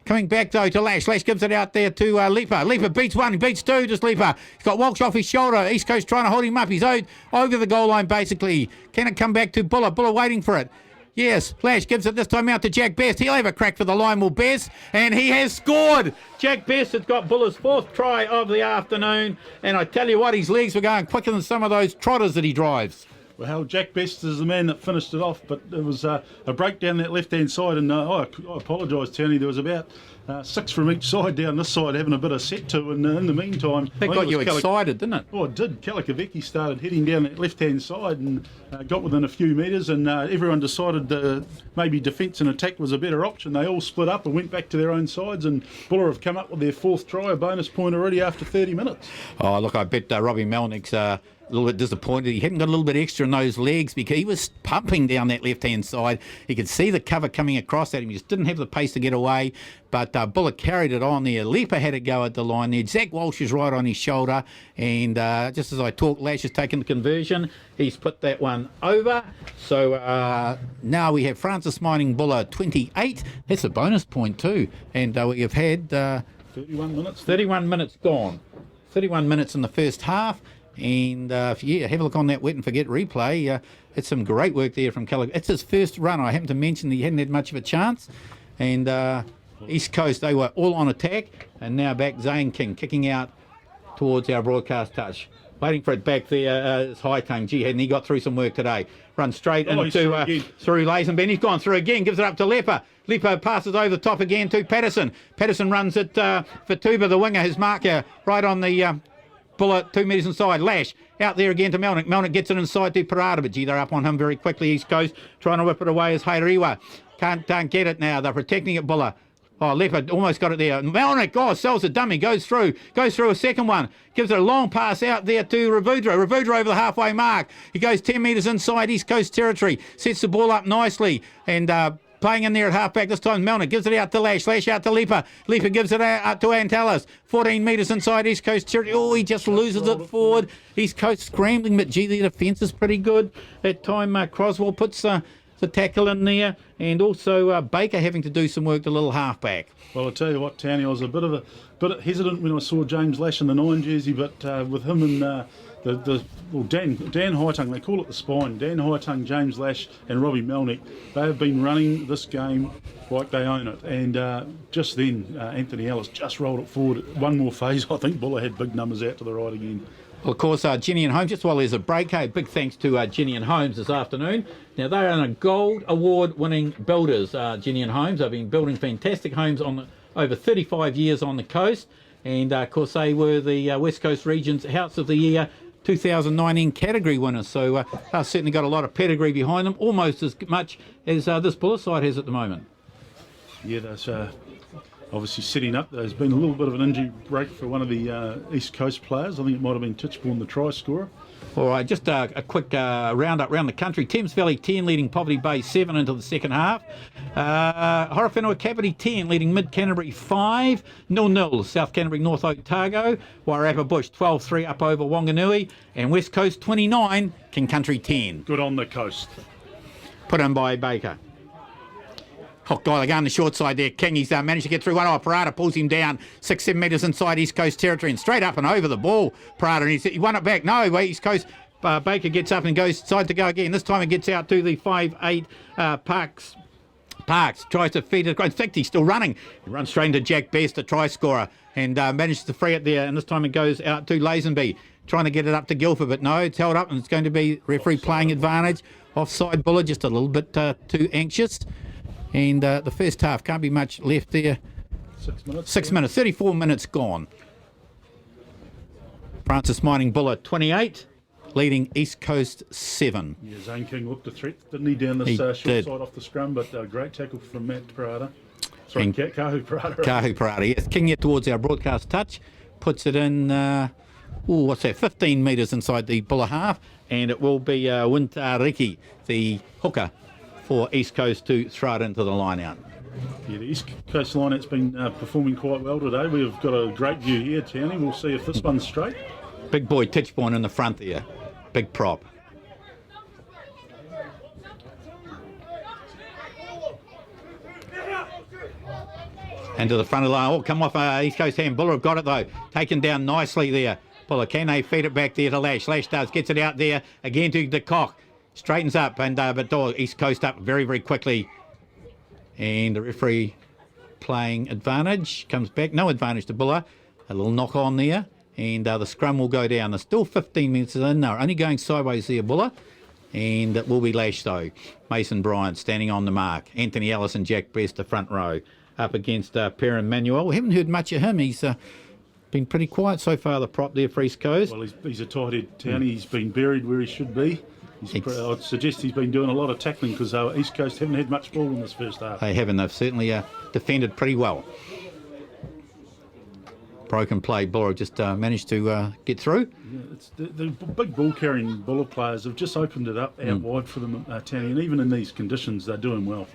Coming back though to Lash. Lash gives it out there to Leaper. Leaper beats one, beats two, just Leaper. He's got Walsh off his shoulder. East Coast trying to hold him up. He's over the goal line basically. Can it come back to Buller? Buller waiting for it. Yes, Lash gives it this time out to Jack Best. He'll have a crack for the line, will Best, and he has scored. Jack Best has got Buller's 4th try of the afternoon, and I tell you what, his legs were going quicker than some of those trotters that he drives. Well, Jack Best is the man that finished it off, but it was a break down that left-hand side, and I apologise, Townie, there was about 6 from each side down this side having a bit of set to, and in the meantime... That got you excited, didn't it? Oh, it did. Kalikavecki started heading down that left-hand side and got within a few metres, and everyone decided maybe defence and attack was a better option. They all split up and went back to their own sides, and Buller have come up with their 4th try, a bonus point already after 30 minutes. Oh, look, I bet Robbie Malneek's a little bit disappointed. He hadn't got a little bit extra in those legs because he was pumping down that left-hand side. He could see the cover coming across at him. He just didn't have the pace to get away. But Buller carried it on there. Leaper had a go at the line there. Zach Walsh is right on his shoulder. And just as I talk, Lash has taken the conversion. He's put that one over. So now we have Francis Mining Buller 28. That's a bonus point too. And we have had 31 minutes. 31 minutes gone. 31 minutes in the first half. And have a look on that wet and forget replay. It's some great work there from Kelly. It's his first run. I happen to mention that he hadn't had much of a chance. And East Coast, they were all on attack. And now back Zane King kicking out towards our broadcast touch. Waiting for it back there is Haitung. Gee, hadn't he got through some work today? Runs straight into through Lazenben. He's gone through again. Gives it up to Leper. Leper passes over the top again to Paterson. Paterson runs it for Tuba, the winger, his marker, right on the... Buller 2 metres inside. Lash out there again to Malneeek. Malneeek gets it inside to Parada, but gee, they're up on him very quickly. East Coast trying to whip it away as Hairiwa. Can't get it now. They're protecting it, Buller. Oh, Leopard almost got it there. Malneeek, sells a dummy, goes through a second one. Gives it a long pass out there to Ravudra. Ravudra over the halfway mark. He goes 10 metres inside East Coast territory. Sets the ball up nicely and... playing in there at halfback this time. Malneeek gives it out to Lash. Lash out to Leaper. Leaper gives it out to Antalas. 14 metres inside East Coast territory. Oh, he just loses it forward. East Coast scrambling, but gee, the defence is pretty good. That time Crosswell puts the tackle in there, and also Baker having to do some work to little halfback. Well, I'll tell you what, Townie, I was a bit hesitant when I saw James Lash in the 9 jersey, but with him and Dan Haitung, they call it the spine. Dan Haitung, James Lash and Robbie Malneeek, they have been running this game like they own it. And just then, Anthony Ellis just rolled it forward. One more phase, I think Buller had big numbers out to the right again. Well, of course, Jenny and Holmes, just while there's a break, big thanks to Jenny and Holmes this afternoon. Now, they are Gold Award-winning builders, Jenny and Holmes. They've been building fantastic homes over 35 years on the coast. And, of course, they were the West Coast Region's House of the Year 2019 category winners. So they've certainly got a lot of pedigree behind them, almost as much as this Buller side has at the moment. Yeah, that's obviously setting up. There's been a little bit of an injury break for one of the East Coast players. I think it might have been Tichborne, the try scorer. All right, just a quick round-up around the country. Thames Valley 10 leading Poverty Bay 7 into the second half. Horowhenua Kapiti 10 leading Mid Canterbury 5. 0-0 South Canterbury North Otago. Wairarapa Bush 12-3 up over Wanganui. And West Coast 29, King Country 10. Good on the coast. Put in by Baker. Hook guy, they go on the short side there. King, he's managed to get through one. Oh, Parada pulls him down 6-7 metres inside East Coast territory and straight up and over the ball. Parada, and he won it back. No, East Coast. Baker gets up and goes side to go again. This time it gets out to the 5'8 Parks. Parks tries to feed it. In fact, he's still running. He runs straight into Jack Best, the try scorer, and manages to free it there. And this time it goes out to Lazenby, trying to get it up to Guildford, but no, it's held up and it's going to be referee playing advantage. Offside Buller, just a little bit too anxious. And the first half, can't be much left there. 6 minutes. 6 minutes, 34 minutes gone. Francis Mining Buller 28, leading East Coast 7. Yeah, Zane King looked a threat, didn't he, down this short side off the scrum, but great tackle from Matt Parada. Sorry, Kahu Parada. Kahu Parada, yes. King it towards our broadcast touch, puts it in, 15 metres inside the Buller half, and it will be Wintariki, the hooker for East Coast, to throw it into the line out. Yeah, the East Coast line out's been performing quite well today. We've got a great view here, Townie. We'll see if this one's straight. Big boy Tichborne in the front there. Big prop. Into the front of the line. Oh, come off East Coast hand. Buller have got it though. Taken down nicely there. Buller, can they feed it back there to Lash? Lash does. Gets it out there. Again to the cock. Straightens up. And but East Coast up very, very quickly. And the referee playing advantage. Comes back. No advantage to Buller. A little knock on there. And the scrum will go down. There's still 15 minutes in. They're only going sideways there, Buller. And it will be Lash, though. Mason Bryant standing on the mark. Anthony Ellis and Jack Best, the front row. Up against Perrin Manuel. We haven't heard much of him. He's been pretty quiet so far, the prop there for East Coast. Well, he's a tight head, Townie. He's been buried where he should be. I'd suggest he's been doing a lot of tackling because East Coast haven't had much ball in this first half. They haven't. They've certainly defended pretty well. Broken play. Buller just managed to get through. Yeah, it's the big ball-carrying Buller players have just opened it up out wide for them, Townie, and even in these conditions, they're doing well.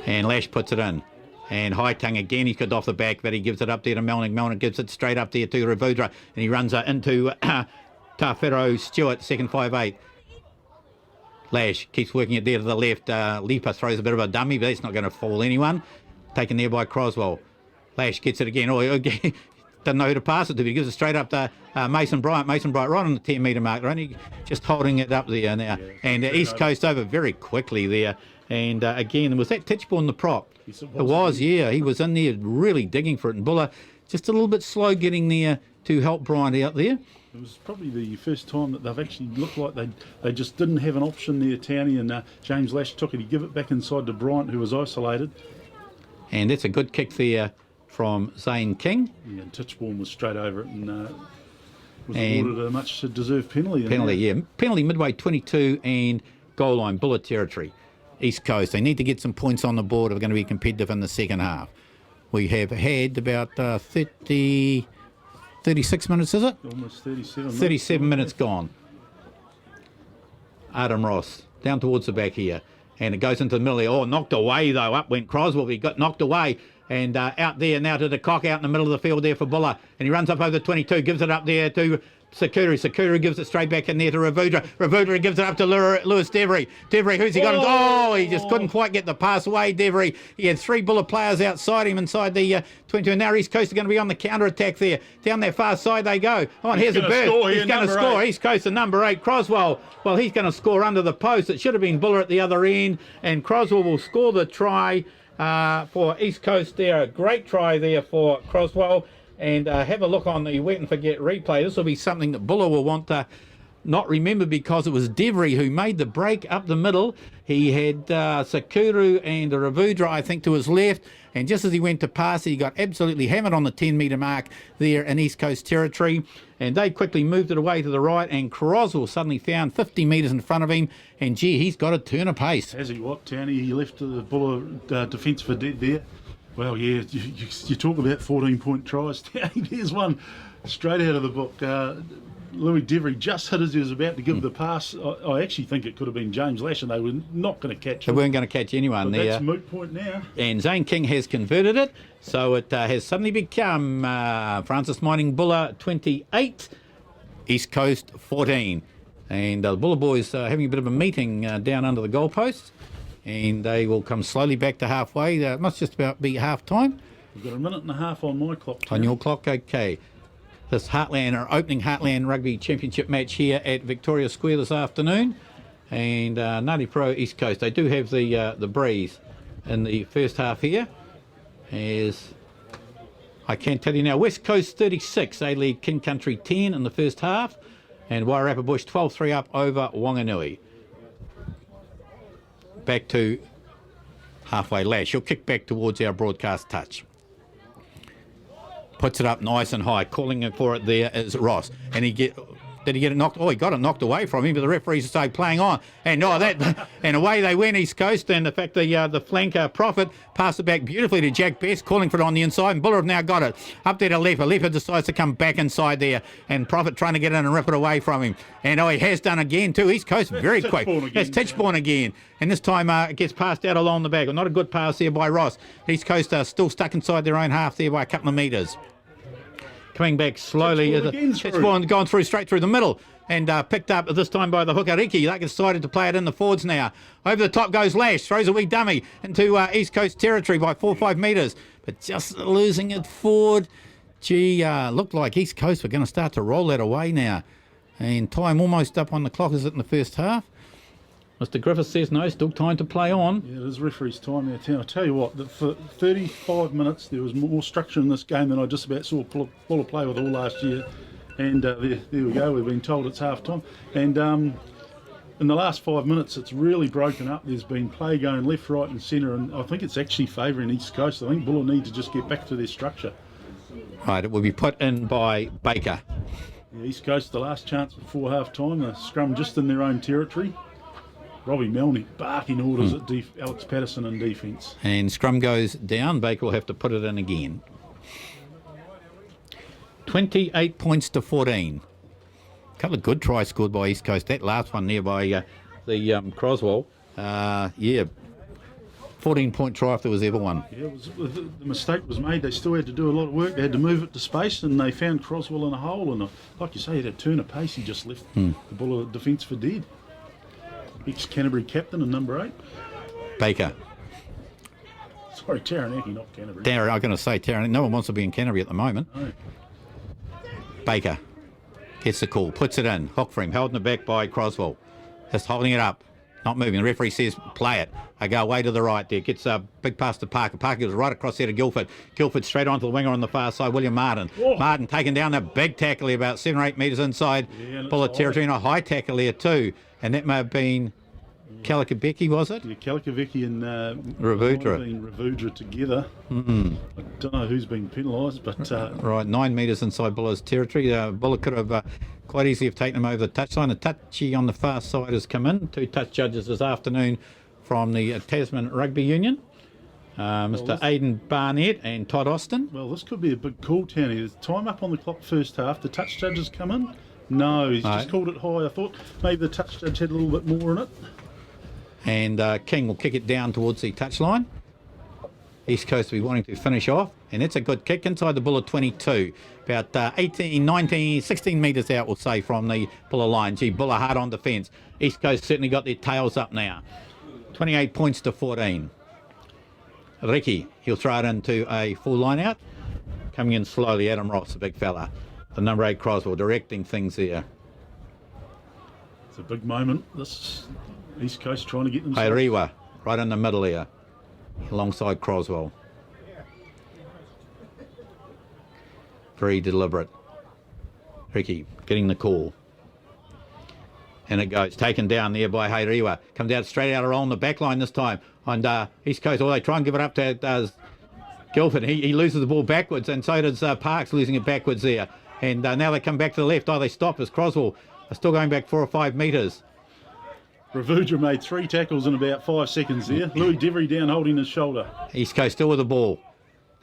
And Lash puts it in. And High Tongue again, he's got off the back, but he gives it up there to Malneeek. Malneeek gives it straight up there to Ravudra, and he runs into Tawhero Stewart, second 5'8". Lash keeps working it there to the left. Leaper throws a bit of a dummy, but that's not going to fool anyone. Taken there by Crosswell. Lash gets it again. Doesn't know who to pass it to, but he gives it straight up to Mason Bryant. Mason Bryant right on the 10-metre mark. They're only just holding it up there now. Yeah, and East Coast over very quickly there. And again, was that Tichborne the prop? Yes, it was, yeah. He was in there really digging for it. And Buller just a little bit slow getting there to help Bryant out there. It was probably the first time that they've actually looked like they just didn't have an option there, Townie, and James Lash took it. He gave it back inside to Bryant, who was isolated. And that's a good kick there from Zane King. Yeah, and Tichborne was straight over it and was awarded a much deserved penalty. Penalty midway 22 and goal line, Buller territory. East Coast, they need to get some points on the board if they're going to be competitive in the second half. We have had about 36 minutes, is it? Almost 37. 37 minutes gone. Adam Ross, down towards the back here. And it goes into the middle there. Oh, knocked away, though. Up went Crosswell. He got knocked away. And out there now to the cock out in the middle of the field there for Buller. And he runs up over the 22, gives it up there to Saukuru. Saukuru gives it straight back in there to Ravudra. Ravudra gives it up to Lewis Devery. Devery, who's he got? Oh, he just couldn't quite get the pass away, Devery. He had 3 Buller players outside him inside the 22. And now East Coast are going to be on the counter-attack there. Down that far side they go. Oh, and here's a burst. He's going to score. East Coast, the number 8, Crosswell. Well, he's going to score under the post. It should have been Buller at the other end. And Crosswell will score the try for East Coast there. A great try there for Crosswell. And have a look on the wet and forget replay. This will be something that Buller will want to not remember because it was Devery who made the break up the middle. He had Saukuru and Ravudra, I think, to his left. And just as he went to pass, he got absolutely hammered on the 10-metre mark there in East Coast territory. And they quickly moved it away to the right. And Crosswell suddenly found 50 metres in front of him. And, gee, he's got to turn a pace. Has he what, Townie? He left the Buller defence for dead there. Well, yeah, you talk about 14-point tries. There's one straight out of the book. Louis Devery just hit as he was about to give the pass. I actually think it could have been James Lash, and they were not going to catch him. They weren't going to catch anyone there. That's a moot point now. And Zane King has converted it, so it has suddenly become Francis Mining Buller 28, East Coast 14. And the Buller boys are having a bit of a meeting down under the goalposts. And they will come slowly back to halfway. It must just about be half time. We've got a minute and a half on my clock. On your clock, okay. This Heartland, or opening Heartland Rugby Championship match here at Victoria Square this afternoon. And Ngāti Pro East Coast, they do have the breeze in the first half here. As I can tell you now, West Coast 36, they lead King Country 10 in the first half. And Wairarapa Bush 12-3 up over Wanganui. Back to halfway Lash. He'll kick back towards our broadcast touch. Puts it up nice and high. Calling for it there is Ross. And he Did he get it knocked? Oh, he got it knocked away from him, but the referees say playing on. And and away they went, East Coast. And in fact, the flanker Prophet passed it back beautifully to Jack Best, calling for it on the inside. And Buller have now got it up there to Leper. Leper decides to come back inside there, and Prophet trying to get in and rip it away from him. And he has done again too. East Coast very quick. That's Tichborne again. And this time it gets passed out along the back. Not a good pass there by Ross. East Coast are still stuck inside their own half there by a couple of metres. Coming back slowly. Tichborne gone through straight through the middle and picked up this time by the Hakarangi. They decided to play it in the forwards now. Over the top goes Lash, throws a wee dummy into East Coast territory by 4 or 5 metres, but just losing it forward. Gee, looked like East Coast were going to start to roll that away now. And time almost up on the clock, is it in the first half? Mr. Griffith says no, still time to play on. Yeah, there's referee's time there, I'll tell you what, for 35 minutes there was more structure in this game than I just about saw Buller play with all last year. And there we go, we've been told it's half time. And in the last 5 minutes it's really broken up. There's been play going left, right and centre, and I think it's actually favouring East Coast. I think Buller need to just get back to their structure. Right, it will be put in by Baker. Yeah, East Coast, the last chance before half time, the scrum just in their own territory. Robbie Malneeek barking orders at Alex Paterson in defence. And scrum goes down. Baker will have to put it in again. 28 points to 14. A couple of good tries scored by East Coast. That last one there by the Crosswell. 14-point try if there was ever one. Yeah, the mistake was made. They still had to do a lot of work. They had to move it to space, and they found Crosswell in a hole. And like you say, he had a turn of pace. He just left the Buller defence for dead. Ex-Canterbury captain and number 8. Baker. Sorry, Taranaki, not Canterbury. I'm going to say Taranaki. No one wants to be in Canterbury at the moment. No. Baker gets the call, puts it in. Hook for him, held in the back by Crosswell. Just holding it up, not moving. The referee says play it. I go away to the right there. Gets a big pass to Parker. Parker goes right across there to Guildford. Guildford straight onto the winger on the far side, William Martin. Oh. Martin taking down that big tackle there, about 7 or 8 metres inside Buller territory, and a high tackle there too. And that may have been Kalikabeki, was it? Yeah, Kalikabeki and Ravudra together. I don't know who's been penalised, but... right, 9 metres inside Buller's territory. Buller could have quite easily have taken him over the touchline. A touchy on the far side has come in. 2 touch judges this afternoon from the Tasman Rugby Union. Mr. Aidan Barnett and Todd Austin. Well, this could be a big call, Townie. There's time up on the clock first half. The touch judges come in. No, he's just called it high. I thought maybe the touch judge had a little bit more in it. And King will kick it down towards the touchline. East Coast will be wanting to finish off. And it's a good kick inside the Buller 22. About 18, 19, 16 metres out, we'll say, from the Buller line. Gee, Buller hard on defence. East Coast certainly got their tails up now. 28 points to 14. Ricky, he'll throw it into a full line out. Coming in slowly, Adam Ross, the big fella. The number 8 Crosswell directing things there. It's a big moment. This East Coast trying to get themselves... Hairiwa, right in the middle here, alongside Crosswell. Very deliberate. Ricky getting the call. And it goes, taken down there by Hairiwa. Comes out straight out on the back line this time. And East Coast, they try and give it up to Guildford. He loses the ball backwards, and so does Parks, losing it backwards there. And now they come back to the left. They stop as Crosswell are still going back 4 or 5 metres. Ravudra made 3 tackles in about 5 seconds there. Louis Devery down holding his shoulder. East Coast still with the ball.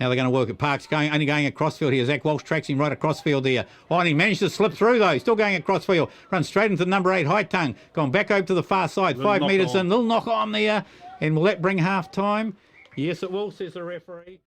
Now they're going to work it. Parks only going across field here. Zach Walsh tracks him right across field there. Oh, and he managed to slip through though. Still going across field. Runs straight into the number 8 High Tongue. Gone back over to the far side. 5 metres in. Little knock on there. And will that bring half time? Yes, it will, says the referee.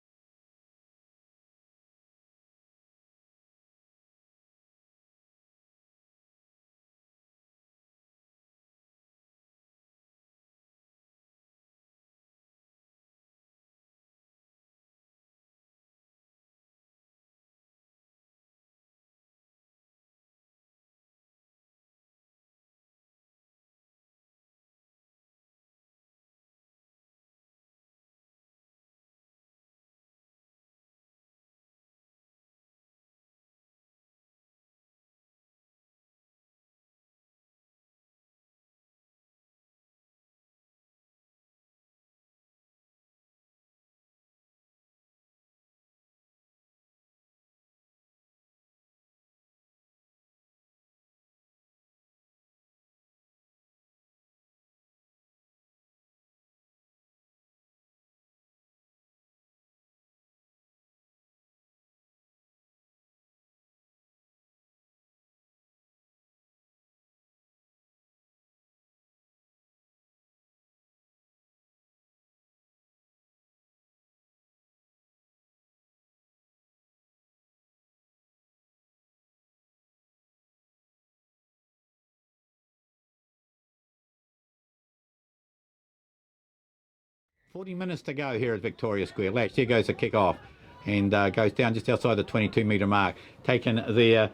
40 minutes to go here at Victoria Square. Lash, there goes the kick off. And goes down just outside the 22-metre mark. Taken there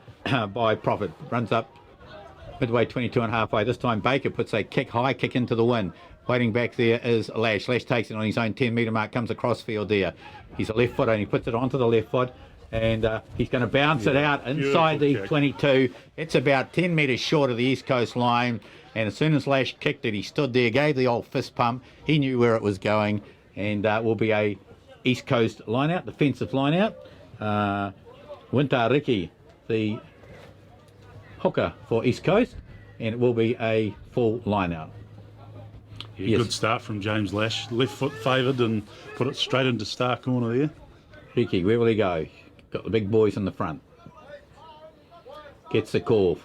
by Profit. Runs up midway 22 and halfway. This time Baker puts a high kick into the wind. Waiting back there is Lash. Lash takes it on his own 10-metre mark. Comes across field there. He's a left foot and he puts it onto the left foot. And he's going to bounce it out inside the kick. 22. It's about 10 metres short of the East Coast line. And as soon as Lash kicked it, he stood there, gave the old fist pump. He knew where it was going. And will be a East Coast line out, defensive line out. Wintariki, the hooker for East Coast, and it will be a full line out. Yeah, yes. Good start from James Lash. Left foot favoured and put it straight into star corner there. Riki, where will he go? Got the big boys in the front. Gets the call.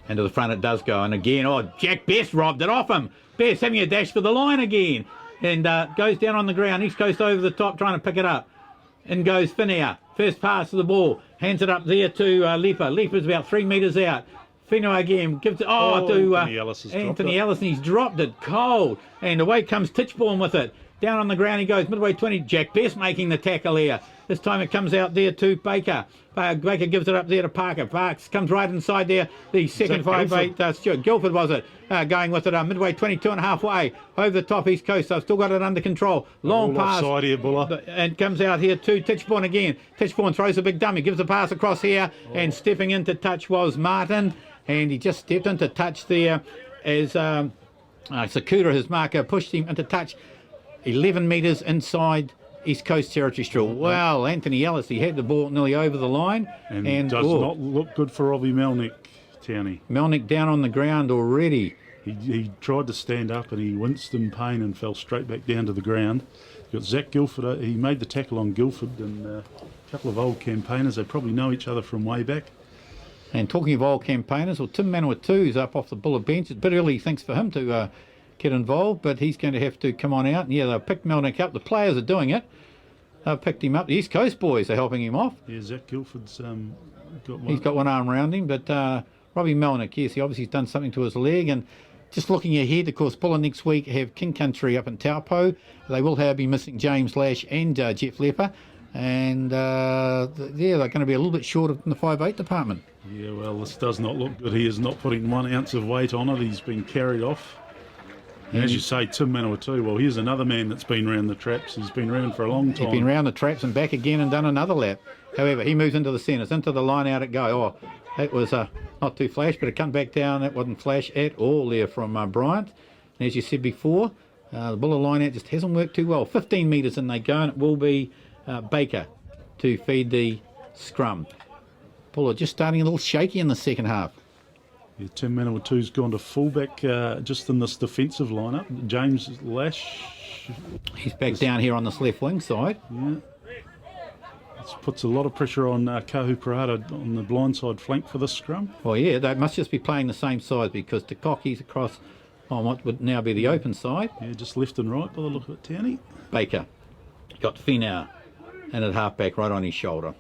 And to the front it does go. And again, Jack Best robbed it off him. Best having a dash for the line again. And goes down on the ground. East Coast over the top trying to pick it up. And goes Finau. First pass of the ball. Hands it up there to Lepa. Lepa's about 3 metres out. Finau again gives it to Anthony Ellis. And he's dropped it cold. And away comes Tichborne with it. Down on the ground he goes, midway 20. Jack Best making the tackle here. This time it comes out there to Baker. Baker gives it up there to Parker. Parks comes right inside there. The second 5'8", Stuart Guildford was it, going with it midway 22 and halfway. Over the top East Coast. I've still got it under control. Long pass. Here, Buller. And comes out here to Tichborne again. Tichborne throws a big dummy, gives a pass across here. And stepping into touch was Martin. And he just stepped into touch there as Saukuru, his marker, pushed him into touch. 11 metres inside East Coast territory still. Well, Anthony Ellis, he had the ball nearly over the line. And does not look good for Robbie Malneeek, Townie. Malneeek down on the ground already. He tried to stand up and he winced in pain and fell straight back down to the ground. You've got Zach Guildford, he made the tackle on Guildford, and a couple of old campaigners. They probably know each other from way back. And talking of old campaigners, Tim Manawatu is up off the Buller bench. It's a bit early, thanks for him to get involved, but he's going to have to come on out. And yeah, they'll pick Malneeek up. The players are doing it. They've picked him up. The East Coast boys are helping him off. Yeah, Zach Guildford's got one. He's got one arm around him, but Robbie Malneeek, yes, he obviously has done something to his leg. And just looking ahead, of course, Buller next week have King Country up in Taupo. They will be missing James Lash and Jeff Leper. And they're going to be a little bit short in the 5'8" department. Yeah, well, this does not look good. He is not putting 1 ounce of weight on it. He's been carried off. And as you say, Tim Manawatu, well, here's another man that's been round the traps. He's been round for a long time. He's been round the traps and back again and done another lap. However, he moves into the centres, into the line out it go. That was not too flash, but it come back down. That wasn't flash at all there from Bryant. And as you said before, the Buller line out just hasn't worked too well. 15 metres in they go, and it will be Baker to feed the scrum. Buller just starting a little shaky in the second half. Yeah, Tim Manawatu's gone to fullback just in this defensive lineup. James Lash. He's back down here on this left wing side. Yeah. This puts a lot of pressure on Kahu Parada on the blindside flank for this scrum. Well, yeah, they must just be playing the same side because Tekoki's across on what would now be the open side. Yeah, just left and right by the look of it, Townie. Baker got Finau and at halfback right on his shoulder.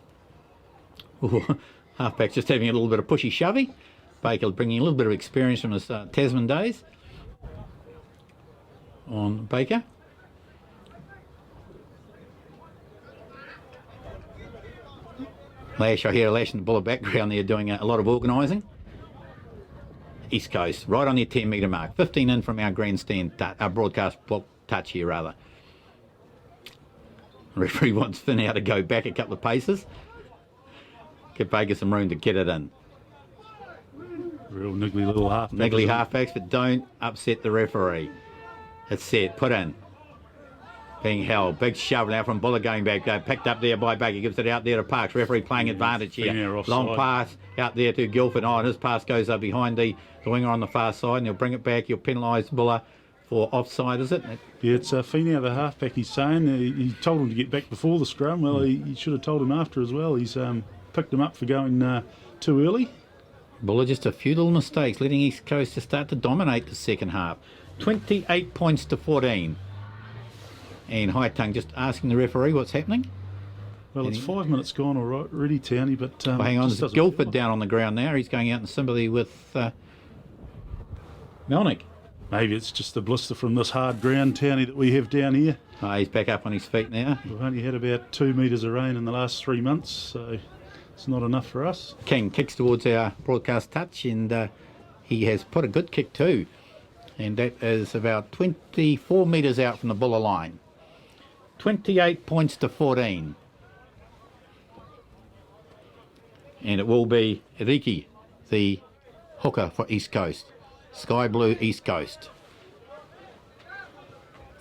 Ooh, halfback's just having a little bit of pushy shovey. Baker bringing a little bit of experience from his Tasman days on Baker. Lash, I hear Lash in the Buller background there doing a lot of organising. East Coast, right on their 10 metre mark. 15 in from our grandstand, our broadcast touch here rather. The referee wants Finau to go back a couple of paces. Give Baker some room to get it in. Real niggly little halfback. Niggly halfbacks, but don't upset the referee. It's set, put in. Being held. Big shove now from Buller going back. Picked up there by Baker. Gives it out there to Parks. Referee playing advantage here. Long pass out there to Guildford. And his pass goes up behind the winger on the far side. And he'll bring it back. He'll penalise Buller for offside, is it? Yeah, it's Finau, the halfback, he's saying. He told him to get back before the scrum. Well, he should have told him after as well. He's picked him up for going too early. Buller just a few little mistakes, letting East Coast to start to dominate the second half. 28 points to 14. And High Tongue just asking the referee what's happening. Well, it's 5 minutes gone already, Townie, but... hang on, there's Guildford down on the ground now. He's going out in sympathy with Malneeek. Maybe it's just the blister from this hard ground, Townie, that we have down here. Oh, he's back up on his feet now. We've only had about 2 metres of rain in the last 3 months, so it's not enough for us. King kicks towards our broadcast touch, and he has put a good kick too. And that is about 24 metres out from the Buller line. 28 points to 14. And it will be Riki, the hooker for East Coast. Sky blue East Coast.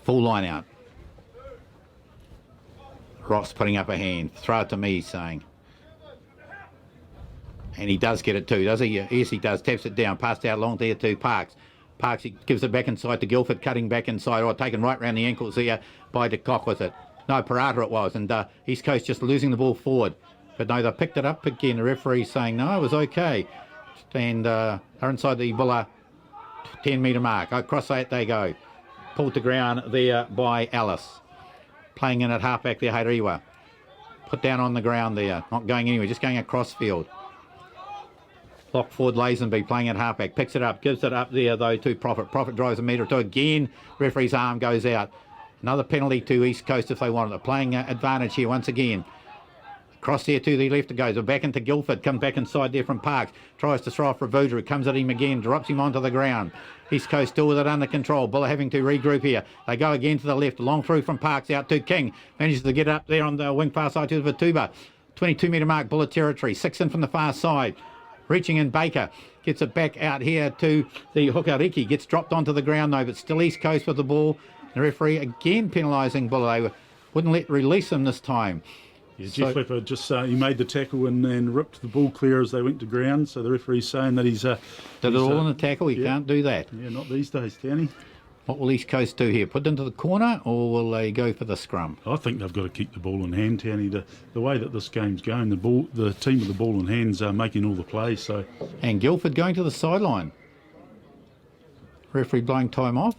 Full line out. Ross putting up a hand. Throw it to me, he's saying. And he does get it too, does he? Yes, he does. Taps it down. Passed out long there to Parks. Parks, he gives it back inside to Guildford, cutting back inside. Oh, taken right round the ankles there by De Kock with it. No, Parata it was. And East Coast just losing the ball forward. But no, they picked it up again. The referee saying, no, it was okay. And are inside the Buller 10-metre mark. Across that they go. Pulled to ground there by Alice. Playing in at halfback there, Heirewa. Put down on the ground there. Not going anywhere, just going across field. Lock forward Lazenby playing at halfback. Picks it up, gives it up there though to Profit. Profit drives a metre or two again. Referee's arm goes out. Another penalty to East Coast if they want it. They're playing advantage here once again. Cross there to the left it goes. Back into Guildford. Comes back inside there from Parks. Tries to throw off Revuda. Comes at him again. Drops him onto the ground. East Coast still with it under control. Buller having to regroup here. They go again to the left. Long through from Parks out to King. Manages to get up there on the wing far side to Vituba. 22-metre mark. Buller territory. 6 in from the far side. Reaching in Baker. Gets it back out here to the hooker Riki. Gets dropped onto the ground though. But still East Coast with the ball. The referee again penalising Buller. They wouldn't release him this time. Yeah, Jeff Lepper just he made the tackle and ripped the ball clear as they went to ground. So the referee's saying that he's did it all in the tackle. He can't do that. Yeah, not these days, Townie. What will East Coast do here? Put it into the corner, or will they go for the scrum? I think they've got to keep the ball in hand, Townie. The way that this game's going, the team with the ball in hands are making all the plays. So and Guildford going to the sideline. Referee blowing time off.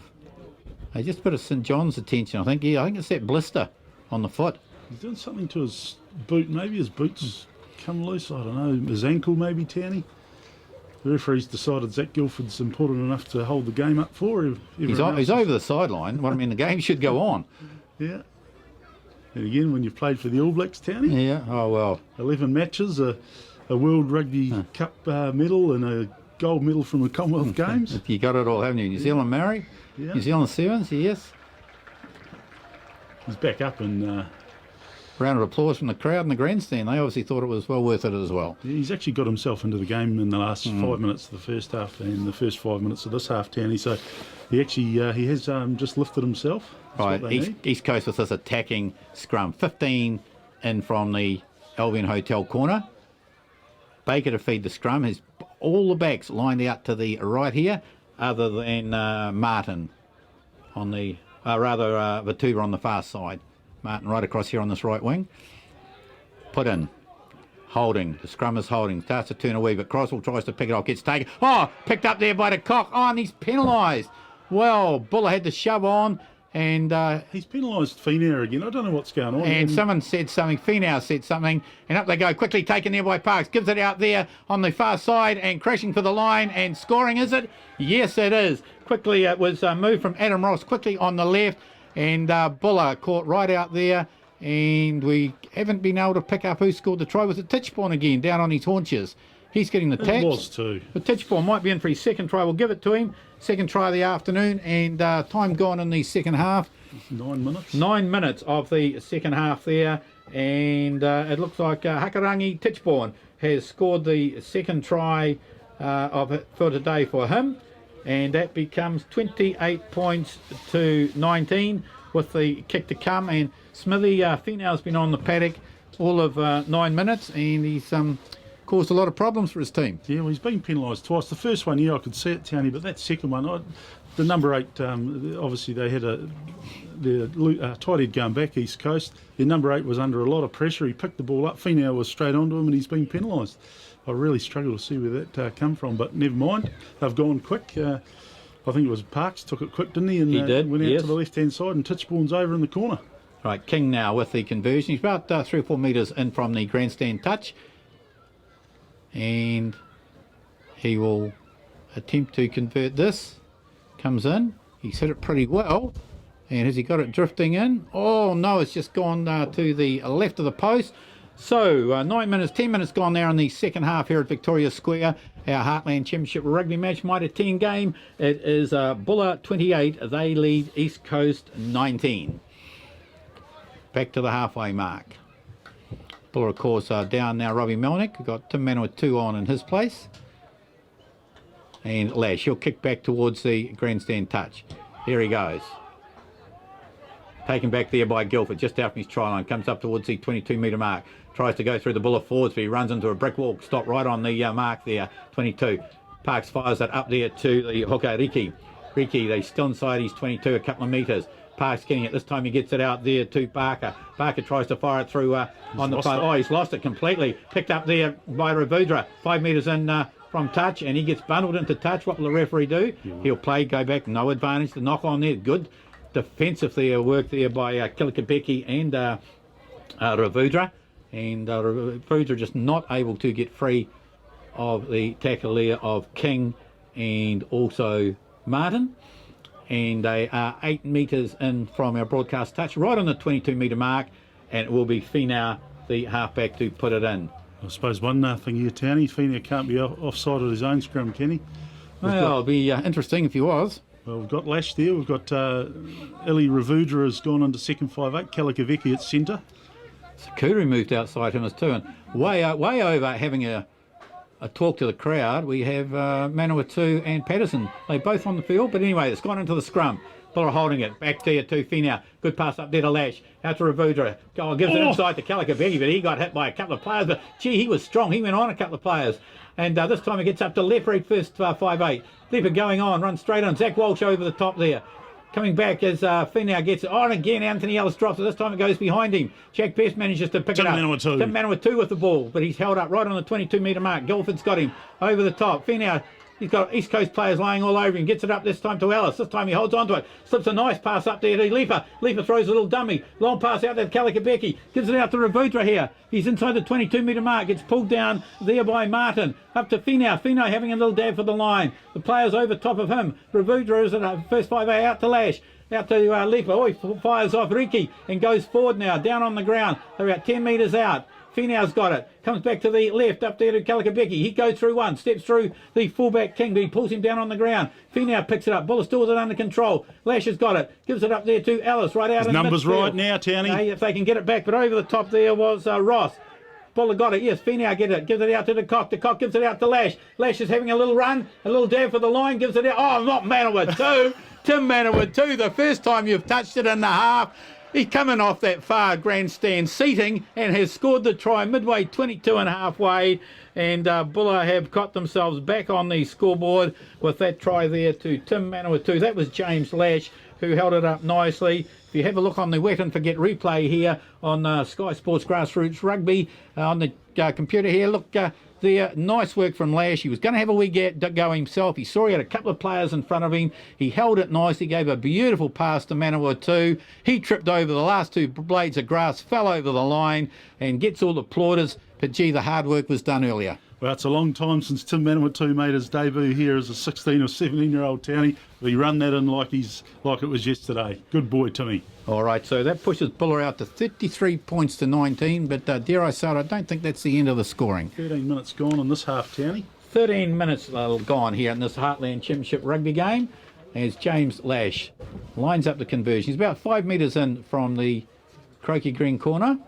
They just put a St John's attention. I think it's that blister on the foot. He's doing something to his boot. Maybe his boot's come loose. I don't know. His ankle, maybe, Townie. The referee's decided Zach Guildford's important enough to hold the game up for. He's over the sideline. Well, I mean, the game should go on. Yeah. And again, when you've played for the All Blacks, Townie. Yeah. Oh, well. 11 matches, a World Rugby Cup medal and a gold medal from the Commonwealth Games. You got it all, haven't you? New Zealand Maori? Yeah. New Zealand Sevens, yes. He's back up and... round of applause from the crowd in the grandstand. They obviously thought it was well worth it as well. Yeah, he's actually got himself into the game in the last 5 minutes of the first half and the first 5 minutes of this half, Townie. So he actually he has just lifted himself. That's right, East Coast with this attacking scrum. 15 in from the Albion Hotel corner. Baker to feed the scrum. Has all the backs lined out to the right here, other than Martin on the Vituba on the far side. Martin right across here on this right wing. Put in. Holding. The scrum is holding. Starts to turn away, but Crosswell tries to pick it off. Gets taken. Oh, picked up there by De Kock. Oh, and he's penalised. Well, Buller had to shove on. And he's penalised Finau again. I don't know what's going on. And someone said something. Finau said something. And up they go. Quickly taken there by Parks. Gives it out there on the far side and crashing for the line. And scoring, is it? Yes, it is. Quickly, it was moved from Adam Ross quickly on the left. And Buller caught right out there, and we haven't been able to pick up who scored the try. Was it Tichborne again, down on his haunches? He's getting the tax. It was too. But Tichborne might be in for his second try. We'll give it to him. Second try of the afternoon, and time gone in the second half. 9 minutes. 9 minutes of the second half there, and it looks like Hakarangi Tichborne has scored the second try of it for today for him. And that becomes 28 points to 19 with the kick to come. And Smithy Finau's been on the paddock all of 9 minutes, and he's caused a lot of problems for his team. Yeah, well, he's been penalised twice. The first one, I could see it, Townie, but that second one, the number 8, obviously they had the tight head going back East Coast. Their number 8 was under a lot of pressure. He picked the ball up. Finau was straight onto him, and he's been penalised. I really struggle to see where that come from, but never mind. They've gone quick. I think it was Parks took it quick, didn't he? And he did, went out to the left-hand side, and Tichborne's over in the corner. Right, King now with the conversion. He's about 3 or 4 metres in from the grandstand touch. And he will attempt to convert this. Comes in. He's hit it pretty well. And has he got it drifting in? Oh, no, it's just gone to the left of the post. So, 9 minutes, 10 minutes gone there in the second half here at Victoria Square. Our Heartland Championship Rugby match, Mitre 10 game. It is Buller 28. They lead East Coast 19. Back to the halfway mark. Buller, of course, down now. Robbie Malneeek. We've got Tim Manawatu on in his place. And Lash, he'll kick back towards the grandstand touch. Here he goes. Taken back there by Guildford, just out from his try line. Comes up towards the 22-metre mark. Tries to go through the Buller forwards, but he runs into a brick wall. Stop right on the mark there, 22. Parks fires it up there to the hooker, Riki. They're still inside his 22, a couple of metres. Parks getting it. This time he gets it out there to Barker. Barker tries to fire it through on the play. Oh, he's lost it completely. Picked up there by Ravudra. 5 metres in from touch, and he gets bundled into touch. What will the referee do? He'll play, go back, no advantage. The knock on there, good defensive there, work there by Kilikabeki and Ravudra. And Ravudra just not able to get free of the tackle there of King and also Martin. And they are 8 metres in from our broadcast touch, right on the 22-metre mark, and it will be Finau, the halfback, to put it in. I suppose one thing here, Townie, Finau can't be offside of his own scrum, can he? Well, it'll be interesting if he was. Well, we've got Lash there. We've got Ili Ravudra has gone into second 5'8", Kalikavecki at centre. Saukuru moved outside him as too, and way over having a talk to the crowd. We have Manawatu and Paterson. They both on the field, but anyway, it's gone into the scrum. Buller holding it back there to Finau. Good pass up there to Lash. Out to Ravudra. Gives it inside to Kalikavecki, but he got hit by a couple of players. But gee, he was strong. He went on a couple of players. And this time he gets up to left right first 5'8". Leaper going on, runs straight on. Zach Walsh over the top there. Coming back as Finau gets it on again. Anthony Ellis drops it. This time it goes behind him. Jack Best manages to pick it up. Tim Manawatu with the ball, but he's held up right on the 22-metre mark. Guildford's got him over the top. Finau, he's got East Coast players laying all over him. Gets it up this time to Ellis. This time he holds on to it. Slips a nice pass up there to Leaper. Leaper throws a little dummy. Long pass out there to Kalikabecki. Gives it out to Ravudra here. He's inside the 22-metre mark. Gets pulled down there by Martin. Up to Finau. Finau having a little dab for the line. The players over top of him. Ravudra is at a first 5A out to Lash. Out to Leaper. Oh, he fires off Riki and goes forward now. Down on the ground. They're about 10 metres out. Finau's got it. Comes back to the left, up there to Kalikabecki. He goes through one, steps through the fullback King, but he pulls him down on the ground. Finau picks it up. Buller still has it under control. Lash has got it. Gives it up there to Ellis, right out in the midfield. Numbers right now, Townie. If they can get it back, but over the top there was Ross. Buller got it. Yes, Finau gets it. Gives it out to the Cock. The Cock gives it out to Lash. Lash is having a little run, a little dab for the line. Gives it out. Oh, not Manawatu. Tim Manawatu, the first time you've touched it in the half. He's coming off that far grandstand seating and has scored the try midway 22 and halfway. And Buller have got themselves back on the scoreboard with that try there to Tim Manawatu. That was James Lash who held it up nicely. If you have a look on the Wet and Forget replay here on Sky Sports Grassroots Rugby on the computer here, look there, nice work from Lash. He was going to have a wee go himself. He saw he had a couple of players in front of him. He held it nicely, gave a beautiful pass to Manawatu. He tripped over the last two blades of grass, fell over the line and gets all the plaudits. But gee, the hard work was done earlier. Well, it's a long time since Tim Manawatu made his debut here as a 16 or 17-year-old Townie. But he run that in like it was yesterday. Good boy, Timmy. All right, so that pushes Buller out to 33 points to 19. But dare I say it, I don't think that's the end of the scoring. 13 minutes gone in this half, Townie. 13 minutes gone here in this Heartland Championship rugby game as James Lash lines up the conversion. He's about 5 metres in from the croaky green corner,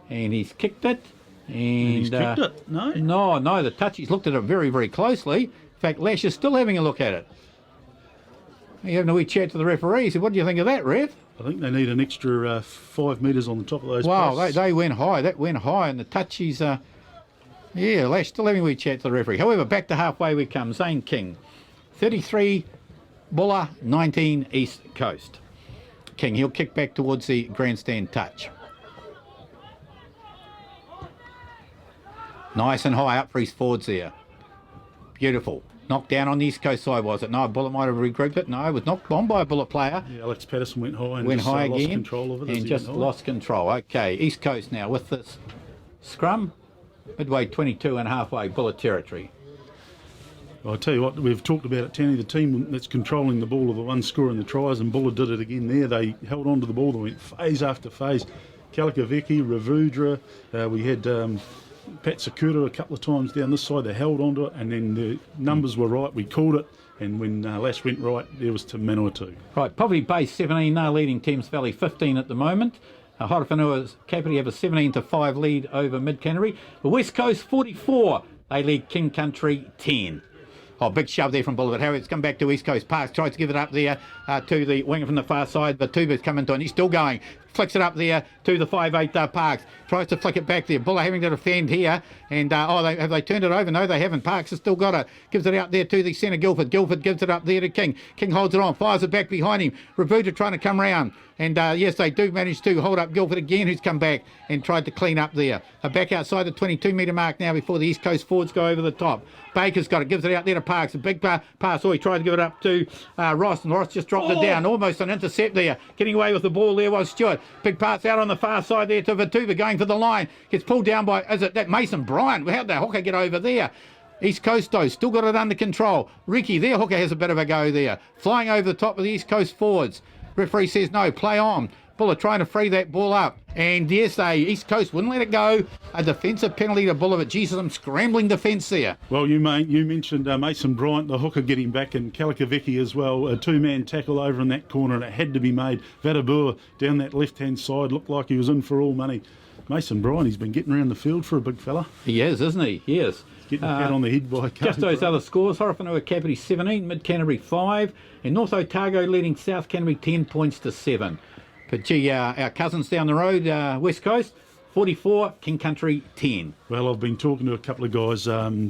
and he's kicked it. And he's kicked it? No? No, the touch, he's looked at it very, very closely. In fact, Lash is still having a look at it. He's having a wee chat to the referee. He said, what do you think of that, ref? I think they need an extra 5 metres on the top of those Wow, posts. they went high. That went high, and the touch is... yeah, Lash still having a wee chat to the referee. However, back to halfway we come. Zane King, 33, Buller, 19, East Coast. King, he'll kick back towards the grandstand touch. Nice and high up for his forwards there. Beautiful. Knocked down on the East Coast side, was it? No, a Bullet might have regrouped it. No, it was knocked on by a Bullet player. Yeah, Alex Paterson went high and lost control of it. And just lost control. Okay, East Coast now with this scrum. Midway 22 and halfway Bullet territory. I'll tell you what, we've talked about it, Tanny, the team that's controlling the ball are the ones scoring the tries, and Buller did it again there. They held on to the ball, they went phase after phase. Kalikavecki, Ravudra, we had Pat Saukuru a couple of times down this side. They held on to it, and then the numbers were right. We called it, and when Lash went right, there was Tim Manawatu. Right, Poverty Bay 17, now leading Thames Valley 15 at the moment. Horowhenua Kapiti have a 17-5 lead over Mid-Canterbury. The West Coast 44, they lead King Country 10. Oh, big shove there from Boulevard. Harriet's come back to East Coast Parks, tries to give it up there to the winger from the far side, but Tuba's coming to, and he's still going. Flicks it up there to the 5'8 Parks. Tries to flick it back there. Buller having to defend here. And, have they turned it over? No, they haven't. Parks has still got it. Gives it out there to the centre, Guildford. Guildford gives it up there to King. King holds it on, fires it back behind him. Rabuta trying to come round. And, yes, they do manage to hold up Guildford again, who's come back and tried to clean up there. Back outside the 22-metre mark now before the East Coast forwards go over the top. Baker's got it. Gives it out there to Parks. A big pass. Oh, he tried to give it up to Ross. And Ross just dropped it down. Almost an intercept there. Getting away with the ball there was Stewart. Big pass out on the far side there to Vatuva going for the line. Gets pulled down by, is it that Mason Bryant? How'd the hooker get over there? East Coast though, still got it under control. Ricky, their hooker has a bit of a go there. Flying over the top of the East Coast forwards. Referee says no, play on. Buller trying to free that ball up. And yes, East Coast wouldn't let it go. A defensive penalty to Buller, but Jesus, I'm scrambling defence there. Well, you mentioned Mason Bryant, the hooker, getting back, and Kalikavecki as well. A two-man tackle over in that corner, and it had to be made. Vadabur down that left-hand side looked like he was in for all money. Mason Bryant, he's been getting around the field for a big fella. He is, isn't he? He is. Getting a pat on the head by just those other scores. Horowhenua Kapiti 17, Mid-Canterbury 5, and North Otago leading South Canterbury 10 points to 7. But gee, our cousins down the road, West Coast, 44, King Country 10. Well, I've been talking to a couple of guys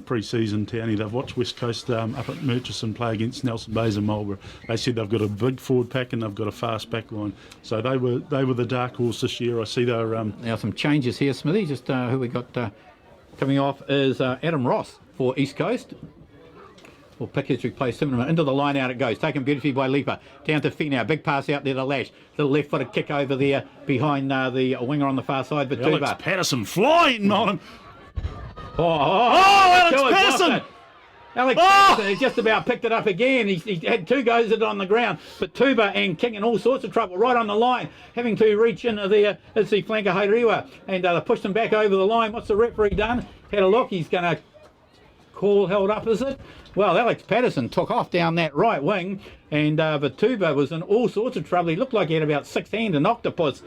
pre-season, Townie. They've watched West Coast up at Murchison play against Nelson Bays and Marlborough. They said they've got a big forward pack and they've got a fast back line. So they were the dark horse this year. I see they're... Now some changes here, Smithy. Just who we got coming off is Adam Ross for East Coast. Well, Pickett's replaced him. Into the line out it goes. Taken beautifully by Leaper. Down to Fee now. Big pass out there to Lash. Little left-footed kick over there behind the winger on the far side. But Alex Paterson flying on him. Alex Paterson! Alex Paterson has just about picked it up again. He had two goes at it on the ground. But Tuba and King in all sorts of trouble right on the line. Having to reach into there. It's the flanker Hairiwa. And they pushed him back over the line. What's the referee done? Had a look. He's going to call held up, is it? Well, Alex Paterson took off down that right wing, and Vatuva was in all sorts of trouble. He looked like he had about 6-hand and octopus.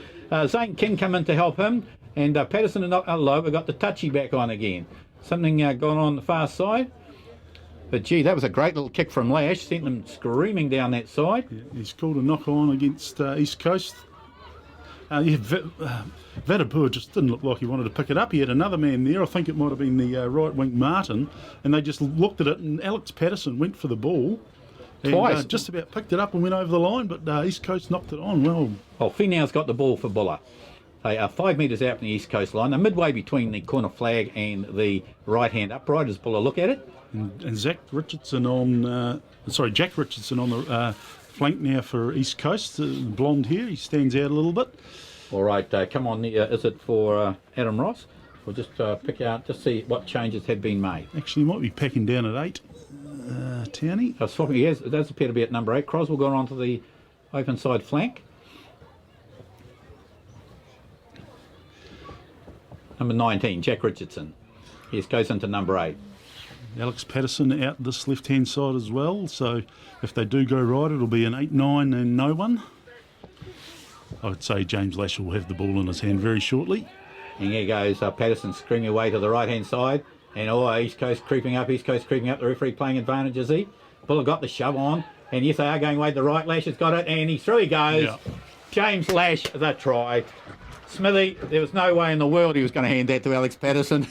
Zane King come in to help him, and Paterson and Lover got the touchy back on again. Something going on the far side. But gee, that was a great little kick from Lash, sent them screaming down that side. Yeah, he's called a knock on against East Coast. Vadapur just didn't look like he wanted to pick it up. He had another man there. I think it might have been the right wing Martin, and they just looked at it. And Alex Paterson went for the ball, and twice. Just about picked it up and went over the line. But East Coast knocked it on. Well, Finau's got the ball for Buller. They are 5 metres out from the East Coast line. They're midway between the corner flag and the right hand upright as Buller look at it. And Jack Richardson on the flank now for East Coast. Blonde hair, he stands out a little bit. All right, come on. Is it for Adam Ross? We'll just pick out, just see what changes have been made. Actually, he might be packing down at 8. Townie. Swapping, yes, it does appear to be at number 8. Crosswell gone on to the open side flank. Number 19, Jack Richardson. Yes, goes into number 8. Alex Paterson out this left-hand side as well. So if they do go right, it'll be an 8-9 and no one. I would say James Lash will have the ball in his hand very shortly. And here goes Paterson screaming away to the right-hand side. And East Coast creeping up. The referee playing advantage, is he? Buller got the shove on. And yes, they are going away to the right. Lash has got it. And through he goes. Yeah. James Lash, the try. Smithy, there was no way in the world he was going to hand that to Alex Paterson.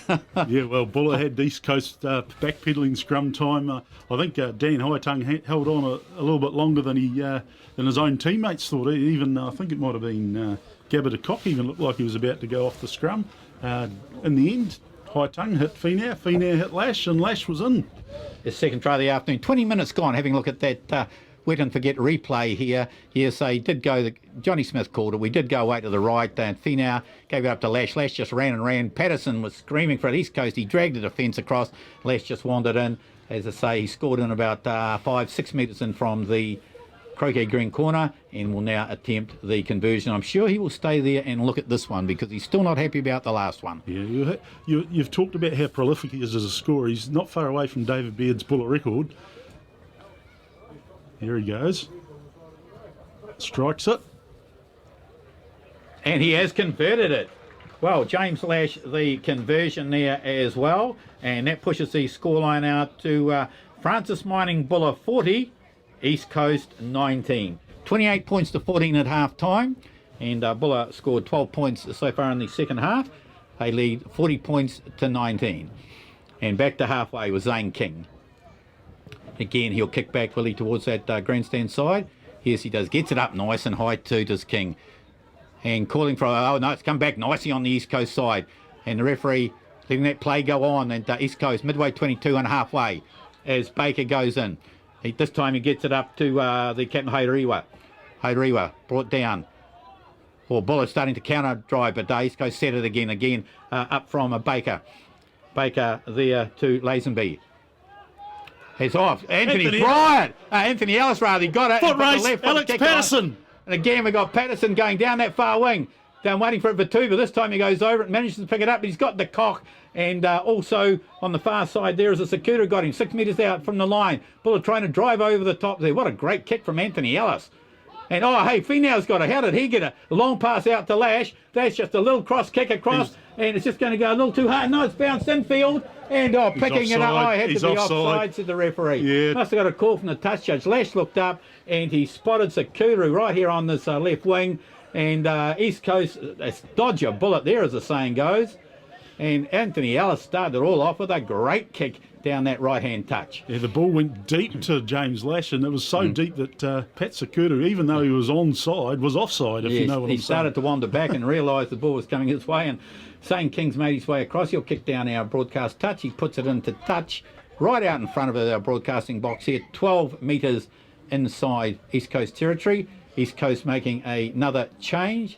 Yeah, well, Buller had East Coast backpedaling scrum time. I think Dan Hightongue held on a little bit longer than his own teammates thought. Even I think it might have been Gabba de Kock even looked like he was about to go off the scrum. In the end, Hightongue hit Finau hit Lash, and Lash was in. His second try of the afternoon. 20 minutes gone, having a look at that wet and forget replay here. Yes, they did go, Johnny Smith called it. We did go away to the right, and Finau gave it up to Lash. Lash just ran and ran. Paterson was screaming for it. East Coast, he dragged the defence across. Lash just wandered in. As I say, he scored in about 5-6 metres in from the croquet green corner and will now attempt the conversion. I'm sure he will stay there and look at this one because he's still not happy about the last one. Yeah, you've talked about how prolific he is as a scorer. He's not far away from David Beard's bullet record. Here he goes. Strikes it. And he has converted it. Well, James Lash, the conversion there as well. And that pushes the scoreline out to Francis Mining Buller 40, East Coast 19. 28 points to 14 at half time. And Buller scored 12 points so far in the second half. They lead 40 points to 19. And back to halfway with Zane King. Again, he'll kick back, Willie, towards that grandstand side. Yes, he does. Gets it up nice and high too, does King. And calling for, oh no, it's come back nicely on the East Coast side. And the referee letting that play go on. And East Coast, midway 22 and halfway as Baker goes in. This time he gets it up to the captain Hairiwa. Hairiwa brought down. Well, Buller starting to counter drive, but East Coast set it again up from Baker. Baker there to Lazenby. It's off. Anthony Bryant. Anthony Ellis rather. He got it. Foot race. Left Alex Paterson. And again, we got Paterson going down that far wing. Down waiting for it for two, but this time he goes over it and manages to pick it up. He's got the cock. And also on the far side there is a Saukuru got him 6 metres out from the line. Buller trying to drive over the top there. What a great kick from Anthony Ellis. And oh, hey, Finau's got it. How did he get it? A long pass out to Lash. That's just a little cross kick across. And it's just going to go a little too hard. No, it's bounced infield. And picking it up. Oh, it had to be offside, said the referee. Yeah. Must have got a call from the touch judge. Lash looked up and he spotted Saukuru right here on this left wing. And East Coast, dodge a bullet there, as the saying goes. And Anthony Ellis started it all off with a great kick down that right-hand touch. Yeah, the ball went deep to James Lash, and it was so deep that Pat Saukuru, even though he was onside, was offside, if you know what I'm saying. He started to wander back and realised the ball was coming his way, and St. King's made his way across. He'll kick down our broadcast touch. He puts it into touch right out in front of our broadcasting box here, 12 metres inside East Coast territory. East Coast making another change.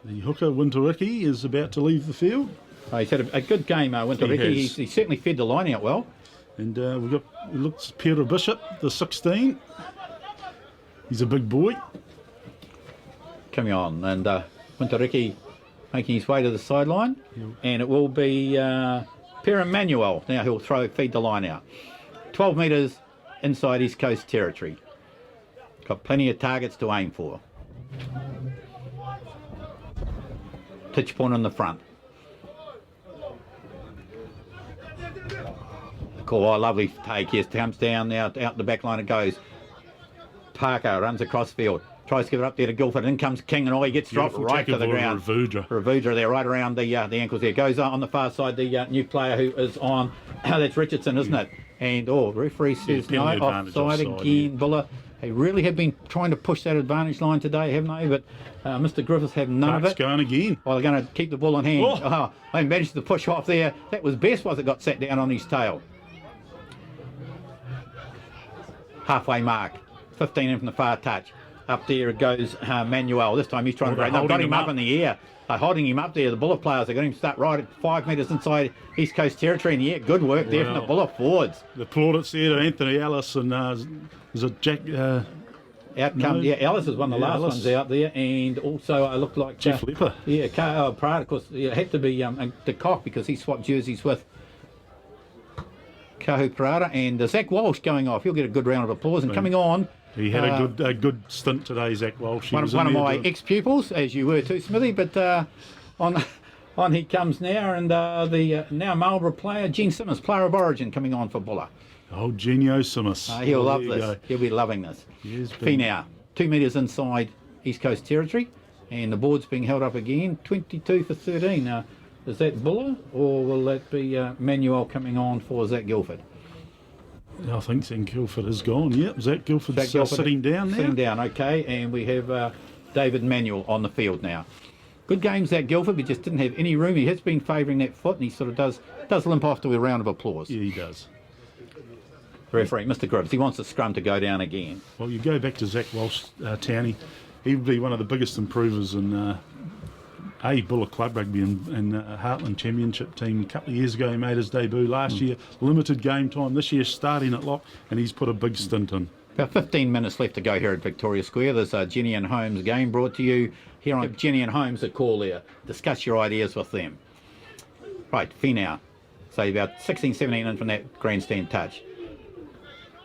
The hooker, Winteriki, is about to leave the field. Oh, he's had a good game, Winteriki. He certainly fed the line out well. And we've got, it looks Peter Bishop, the 16. He's a big boy. Coming on, and Winteriki making his way to the sideline. Yep. And it will be Pierre Emmanuel. Now he'll feed the line out. 12 metres inside East Coast territory. Got plenty of targets to aim for. Tichborne on the front. Oh, lovely take. Yes, comes down now, out the back line it goes. Parker runs across field. Tries to give it up there to Guildford. In comes King, and he gets dropped right to the ground. Ravudra there, right around the ankles there. Goes on the far side, the new player who is on. That's Richardson, isn't it? And, the referee says no, offside again. Yeah. Buller. They really have been trying to push that advantage line today, haven't they? But Mr. Griffiths have none of it. Going again. Well, they're going to keep the ball in hand. They managed to push off there. That was best, was it got sat down on his tail. Halfway mark, 15 in from the far touch. Up there it goes Manuel. This time he's trying to break. They've got him up in the air. They're holding him up there. The Buller players, they got him start right at 5 metres inside East Coast territory in the air. Good work there from the Buller forwards. The plaudits there to Anthony Ellis and is it Jack? Ellis is one of the last ones out there, and also it looked like Jeff Lipper. Yeah, Pratt, of course, it had to be the cock because he swapped jerseys with Kahu Parada, and Zach Walsh going off. He'll get a good round of applause. And coming on, he had a good stint today, Zach Walsh. One of my ex-pupils, as you were too, Smithy. But on he comes now, and the now Marlborough player, Gene Simmons, player of origin, coming on for Buller. Oh, Genio Simmons. He'll love this. He'll be loving this. Finau, 2 metres inside East Coast territory, and the board's being held up again, 22 for 13. Now, is that Buller, or will that be Manuel coming on for Zach Guildford? I think Zach Guildford is gone. Yep, Zach Guildford's sitting down now. Sitting down, okay, and we have David Manuel on the field now. Good game, Zach Guildford, but just didn't have any room. He has been favouring that foot, and he sort of does limp off to a round of applause. Yeah, he does. Referee, Mr. Gribbs, he wants the scrum to go down again. Well, you go back to Zach Walsh, Townie. He would be one of the biggest improvers in Buller Club Rugby and Heartland Championship team. A couple of years ago he made his debut. Last year, limited game time. This year starting at lock, and he's put a big stint in. About 15 minutes left to go here at Victoria Square. There's a Jenny and Holmes game brought to you here on Jenny and Holmes. A call there. Discuss your ideas with them. Right, Finau. So about 16, 17 in from that grandstand touch.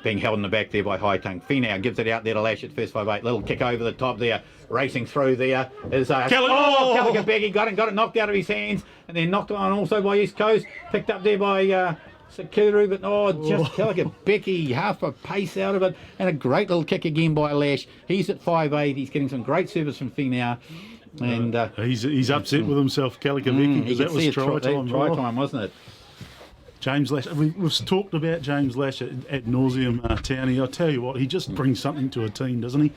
Being held in the back there by High Tongue. Finau gives it out there to Lash at first 5-8. Little kick over the top there. Racing through there is Callaghan Beggy got it knocked out of his hands, and then knocked on also by East Coast. Picked up there by Saukuru, but just Callaghan Becky, half a pace out of it, and a great little kick again by Lash. He's at 5-8. He's getting some great service from Finau. And he's upset with himself, Callaghan Becky, because that was try time. Try time, wasn't it? James Lash, we've talked about James Lash at nauseum, Townie. I tell you what, he just brings something to a team, doesn't he?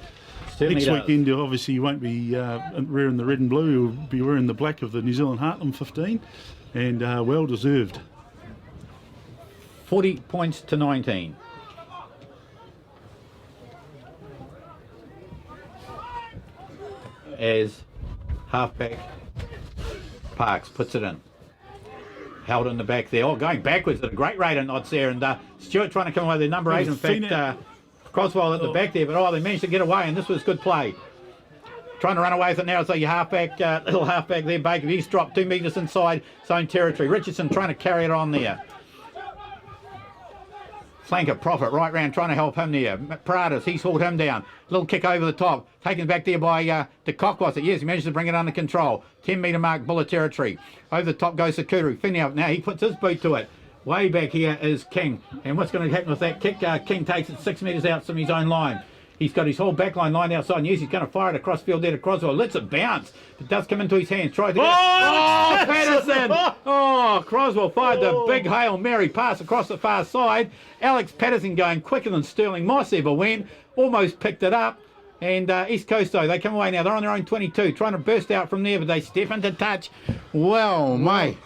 Certainly Next weekend, obviously, he won't be wearing the red and blue. He'll be wearing the black of the New Zealand Heartland 15, and well deserved. 40 points to 19. As halfback Parks puts it in. Held in the back there. Going backwards at a great rate of knots there. And Stewart trying to come away with number 8. In fact, Crosswell at the back there. But they managed to get away, and this was good play. Trying to run away with it now. So your halfback, little halfback there, Baker. He's dropped 2 metres inside his own territory. Richardson trying to carry it on there. Flanker Prophet right round trying to help him there. Paterson, he's hauled him down. Little kick over the top. Taken back there by de Kock, was it? Yes, he managed to bring it under control. 10 metre mark, Buller territory. Over the top goes Saukuru. Finau now, he puts his boot to it. Way back here is King. And what's going to happen with that kick? King takes it 6 metres out from his own line. He's got his whole back line lined outside. And yes, he's going to fire it across field there to Crosswell. Lets it bounce. It does come into his hands. Tries to get Paterson! Crosswell fired the big Hail Mary pass across the far side. Alex Paterson going quicker than Sterling Moss ever went. Almost picked it up. And East Coast, though, they come away now. They're on their own 22. Trying to burst out from there, but they step into touch. Well, mate.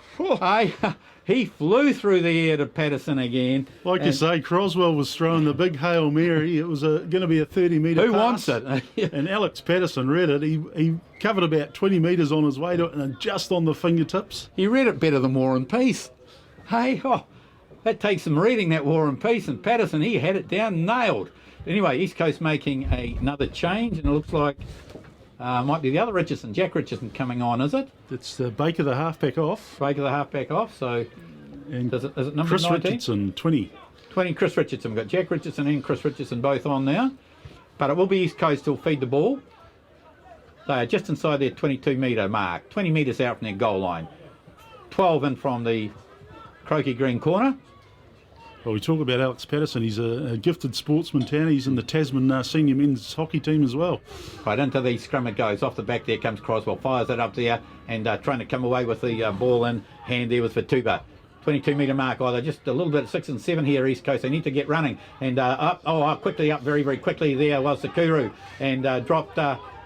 He flew through the air to Paterson again. Like you say, Crosswell was throwing the big Hail Mary. It was going to be a 30-metre pass. Who wants it? And Alex Paterson read it. He covered about 20 metres on his way to it, and just on the fingertips. He read it better than War and Peace. Hey, that takes some reading, that War and Peace. And Paterson, he had it down, nailed. Anyway, East Coast making another change, and it looks like might be the other Richardson, Jack Richardson coming on, is it? It's Baker the halfback off. Baker the halfback off, so and is it number Chris 19? Richardson, 20. 20, Chris Richardson. We've got Jack Richardson and Chris Richardson both on now. But it will be East Coast who'll feed the ball. They are just inside their 22-metre mark, 20 metres out from their goal line. 12 in from the Croaky Green corner. Well, we talk about Alex Paterson. He's a gifted sportsman, Town. He's in the Tasman senior men's hockey team as well. Right into the scrum it goes. Off the back there comes Crosswell. Fires it up there and trying to come away with the ball in hand there with Vituba. 22-metre mark. They're just a little bit at 6 and 7 here, East Coast. They need to get running. And quickly up, very, very quickly there was Saukuru. And dropped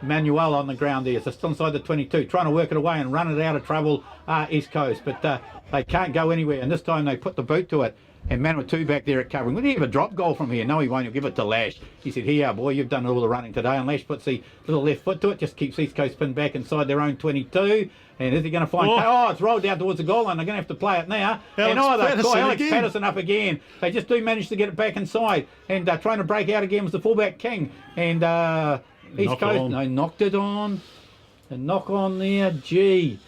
Manuel on the ground there. So still inside the 22. Trying to work it away and run it out of trouble, East Coast. But they can't go anywhere. And this time they put the boot to it. And Manawatu back there at covering. Will he have a drop goal from here? No, he won't. He'll give it to Lash. He said, here, boy, you've done all the running today. And Lash puts the little left foot to it, just keeps East Coast pinned back inside their own 22. And is he going to find... it's rolled down towards the goal line. They're going to have to play it now. Alex Paterson up again. They just do manage to get it back inside. And trying to break out again was the fullback King. And East Coast, knocked it on. A knock on there. Gee.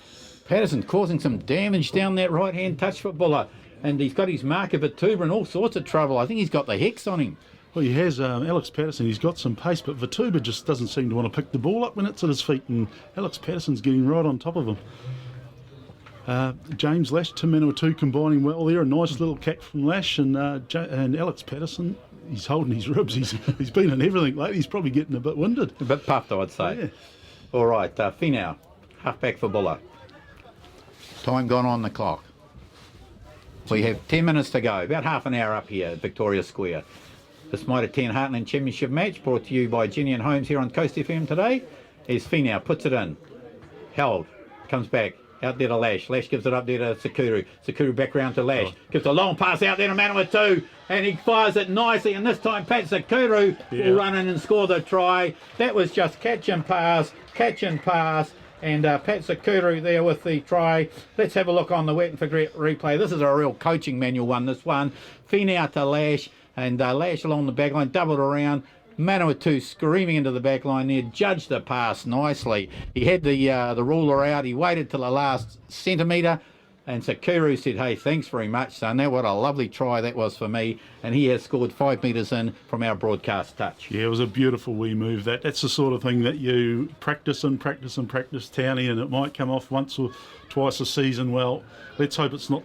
Paterson causing some damage down that right-hand touch for Buller. And he's got his mark of Vituba in all sorts of trouble. I think he's got the hex on him. Well, he has. Alex Paterson, he's got some pace, but Vituba just doesn't seem to want to pick the ball up when it's at his feet, and Alex Paterson's getting right on top of him. James Lash, Tim Manawatu combining well there. A nice little kick from Lash, and Alex Paterson, he's holding his ribs. He's been in everything lately. He's probably getting a bit winded. A bit puffed, I would say. Yeah. All right, Finau, halfback for Buller. Time gone on the clock. We have 10 minutes to go, about half an hour up here at Victoria Square. This Mitre 10 Heartland Championship match brought to you by Jenny and Holmes here on Coast FM today. As Finau puts it in, held, comes back, out there to Lash. Lash gives it up there to Saukuru. Saukuru back round to Lash. Gives a long pass out there to Manawatu, and he fires it nicely, and this time Pat Saukuru will run in and score the try. That was just catch and pass, And Pat Saukuru there with the try. Let's have a look on the wet and forget replay. This is a real coaching manual one, this one. Feen out to Lash, and Lash along the back line, doubled around. Manawatu screaming into the back line there, judged the pass nicely. He had the ruler out, he waited till the last centimetre, and Saukuru said, hey, thanks very much, son. That what a lovely try that was for me. And he has scored 5 metres in from our broadcast touch. Yeah, it was a beautiful wee move. That's the sort of thing that you practice and practice and practice, Townie, and it might come off once or twice a season. Well, let's hope it's not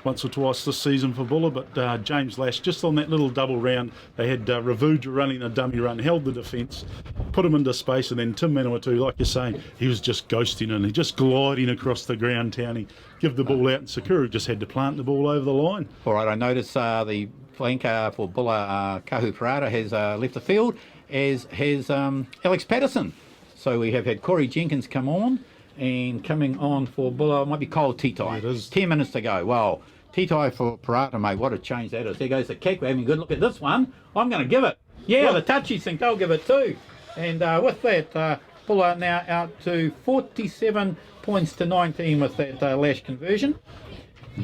once or twice this season for Buller, but James Lash, just on that little double round, they had Ravuja running a dummy run, held the defence, put him into space, and then Tim Manawatu, like you're saying, he was just ghosting and he just gliding across the ground, Townie, give the ball out, and Saukuru just had to plant the ball over the line. All right, I notice the flanker for Buller, Kahu Parata, has left the field, as has Alex Paterson. So we have had Corey Jenkins come on, and coming on for Buller, might be Cole Titai. Yeah, it is. 10 minutes to go. Well, Titai for Parata, mate, what a change that is. There goes the kick. We're having a good look at this one. I'm going to give it. Yeah, Well, the touchies think they'll give it too. And with that, Buller now out to 47 points to 19 with that Lash conversion.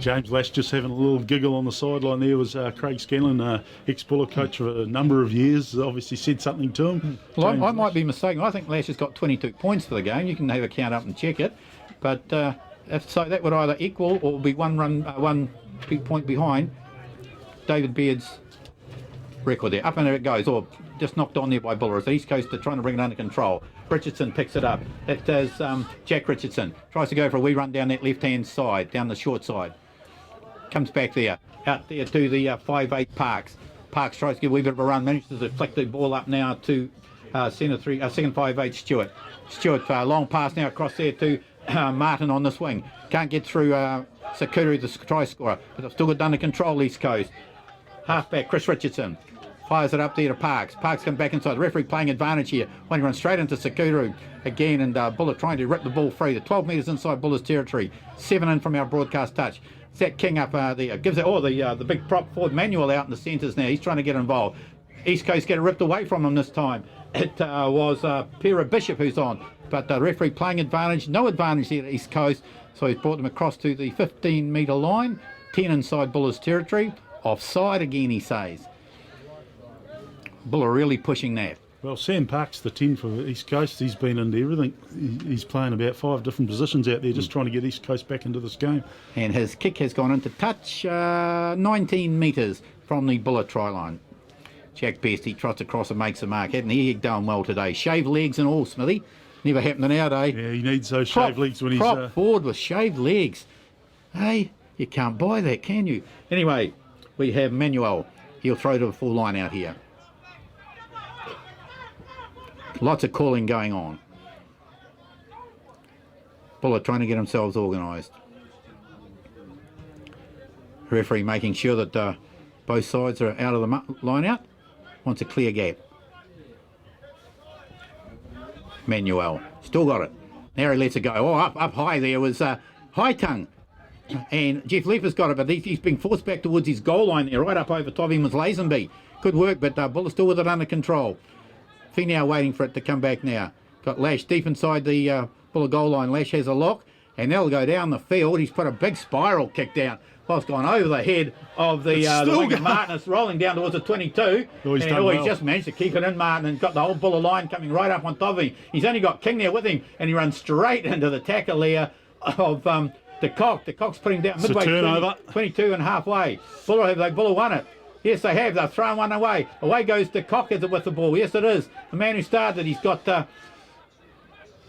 James Lash just having a little giggle on the sideline there was Craig Scanlon, ex-Buller coach for a number of years, obviously said something to him. Well, I might be mistaken. I think Lash has got 22 points for the game. You can have a count up and check it. But if so, that would either equal or be one big point behind David Beard's record there. Up and there it goes, or just knocked on there by Buller. As the East Coast are trying to bring it under control. Richardson picks it up. That does Jack Richardson. Tries to go for a wee run down that left-hand side, down the short side. Comes back there, out there to the 5'8 Parks. Parks tries to give a wee bit of a run, manages to deflect the ball up now to second 5'8 Stewart. Stewart, long pass now across there to Martin on the swing. Can't get through Saukuru, the try scorer, but they've still got under control, East Coast. Halfback Chris Richardson fires it up there to Parks. Parks comes back inside. The referee playing advantage here. When he runs straight into Saukuru again, and Buller trying to rip the ball free. The 12 metres inside Buller's territory. 7 in from our broadcast touch. Zach King up there, gives it, the big prop forward Manuel out in the centres now. He's trying to get involved. East Coast get it ripped away from him this time. It was Pera Bishop who's on, but the referee playing advantage. No advantage here at East Coast, so he's brought them across to the 15 metre line. 10 inside Buller's territory. Offside again, he says. Buller really pushing that. Well, Sam Parks, the 10 for East Coast, he's been into everything. He's playing about 5 different positions out there, just trying to get East Coast back into this game. And his kick has gone into touch 19 metres from the Buller try line. Jack Best, he trots across and makes a mark. Hadn't he done well today? Shaved legs and all, Smithy. Never happened in our day. Yeah, he needs those shaved legs when he's... Prop forward with shaved legs. Hey, you can't buy that, can you? Anyway, we have Manuel. He'll throw to the full line out here. Lots of calling going on. Buller trying to get themselves organised. Referee making sure that both sides are out of the line out. Wants a clear gap. Manuel still got it. Now he lets it go. Oh, up high there was High Tongue. And Jeff Lefer's got it, but he's being forced back towards his goal line there. Right up over top of him was Lazenby. Good work, but Buller still with it under control. Finau waiting for it to come back now. Got Lash deep inside the Buller goal line. Lash has a lock, and they'll go down the field. He's put a big spiral kick down. Well, it's gone over the head of the winger Martin. It's rolling down towards the 22. He's just managed to keep it in, Martin, and got the whole Buller line coming right up on top of him. He's only got King there with him, and he runs straight into the tackle there of De Kock. De Kock's putting down midway, 22 and halfway. Buller won it. Yes, they have. They've thrown one away. Away goes De Kock with the ball. Yes, it is. The man who started, he's got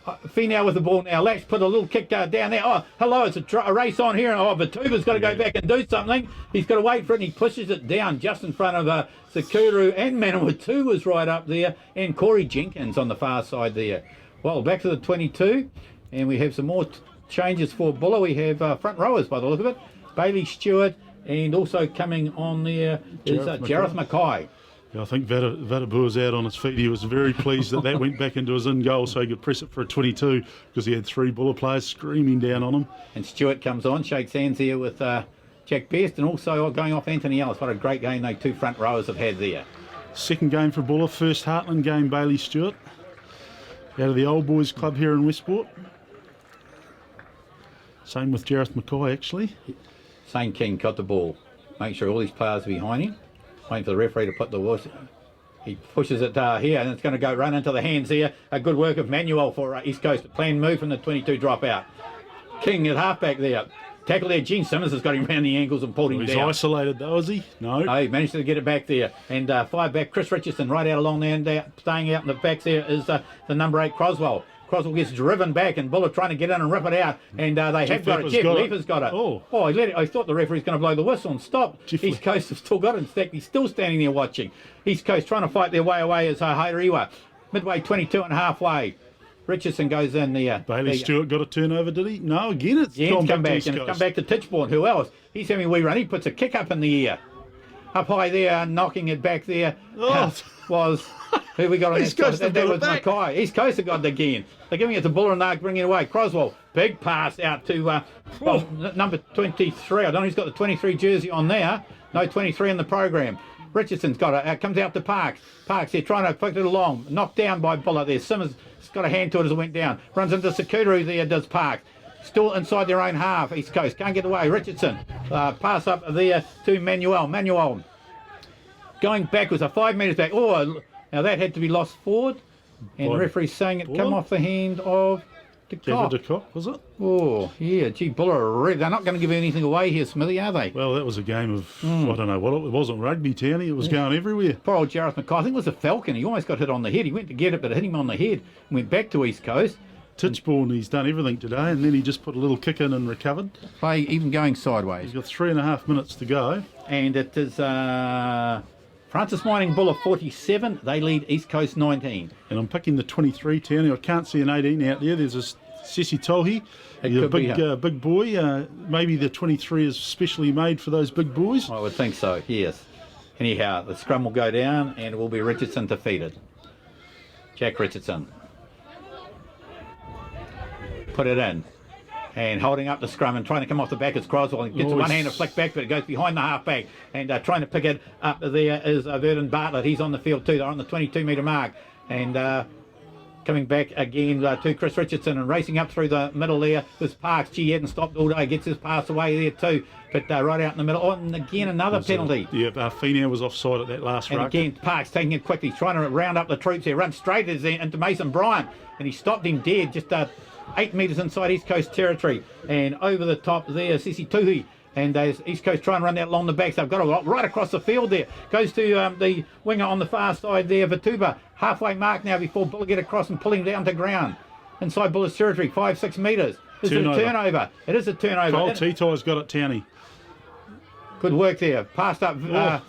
Finau with the ball now. Lash put a little kick down there. Oh, hello, it's a race on here. Oh, Vatuva's got to go back and do something. He's got to wait for it, and he pushes it down just in front of Saukuru, and Manawatu was right up there, and Corey Jenkins on the far side there. Well, back to the 22, and we have some more changes for Buller. We have front rowers by the look of it. Bailey Stewart, and also coming on there is Jareth Mackay. Yeah, I think Vatabua's out on his feet. He was very pleased that went back into his in goal so he could press it for a 22 because he had 3 Buller players screaming down on him. And Stewart comes on, shakes hands here with Jack Best, and also going off Anthony Ellis. What a great game they 2 front rowers have had there. Second game for Buller, first Heartland game, Bailey Stewart. Out of the Old Boys Club here in Westport. Same with Jareth Mackay, actually. Zane King got the ball. Make sure all these players are behind him. Waiting for the referee to put the whistle. He pushes it here, and it's going to go run into the hands here. A good work of Manuel for East Coast. Planned move from the 22 dropout. King at halfback there. Tackle there. Gene Simmons has got him round the ankles and pulled him down. He's isolated though, is he? No. No, he managed to get it back there. And 5 back. Chris Richardson right out along there, and staying out in the backs there is the number 8 Crosswell. Crosswell gets driven back, and Buller trying to get in and rip it out, and they have got it. Jeff Leaper's got it. Oh, he let it. I thought the referee's going to blow the whistle and stop. East Coast have still got it. In fact, he's still standing there watching. East Coast trying to fight their way away as Hairiwa. Midway 22 and halfway. Richardson goes in there. Bailey Stewart got a turnover, did he? No, again it's come back, and it's come back to Tichborne. Who else? He's having a wee run. He puts a kick up in the air. Up high there, knocking it back there was... Who we got on East Coast? That was Mackay. East Coast have got it again. They're giving it to Buller, and they're bringing it away. Crosswell, big pass out to number 23. I don't know who's got the 23 jersey on there. No 23 in the program. Richardson's got it. Comes out to Parks. Parks here trying to flick it along. Knocked down by Buller there. Simmons has got a hand to it as it went down. Runs into Saukuru there, does Parks. Still inside their own half. East Coast can't get away. Richardson pass up there to Manuel. Manuel going backwards, 5 metres back. Oh, now that had to be lost forward. And the referee's saying it come off the hand of Kevin de Kock, was it? Oh, yeah. Gee, Buller, they're not going to give anything away here, Smithy, are they? Well, that was a game of, I don't know what it wasn't rugby, Townie. It was going everywhere. Poor old Jareth Mackay. I think it was a Falcon. He almost got hit on the head. He went to get it, but it hit him on the head. Went back to East Coast. Tichborne, he's done everything today, and then he just put a little kick in and recovered. Play even going sideways. He's got 3.5 minutes to go. And it is Francis Mining Buller 47. They lead East Coast 19. And I'm picking the 23, Townie. I can't see an 18 out there. There's a Sesi Tohi. He's a big boy. Maybe the 23 is specially made for those big boys. I would think so, yes. Anyhow, the scrum will go down, and it will be Richardson defeated. Jack Richardson. Put it in. And holding up the scrum and trying to come off the back is Crosswell. He gets one hand to flick back, but it goes behind the halfback. And trying to pick it up there is Verdon Bartlett. He's on the field too. They're on the 22-metre mark. And coming back again to Chris Richardson and racing up through the middle there was Parks. Gee, he hadn't stopped all day. Gets his pass away there too. But right out in the middle. Oh, and again, another penalty. Fina was offside at that last ruck. And again, Parks taking it quickly, trying to round up the troops here. Runs straight into Mason Bryant. And he stopped him dead just 8 metres inside East Coast territory. And over the top there, Sisi Tuhi. And there's East Coast trying to run that along the backs. They've got it right across the field there. Goes to the winger on the far side there, Vituba. Halfway mark now before Buller get across and pulling down to ground. Inside Buller's territory, 5-6 metres. Is it a turnover? It is a turnover. Cole Titai's got it, Townie. Good work there. Passed up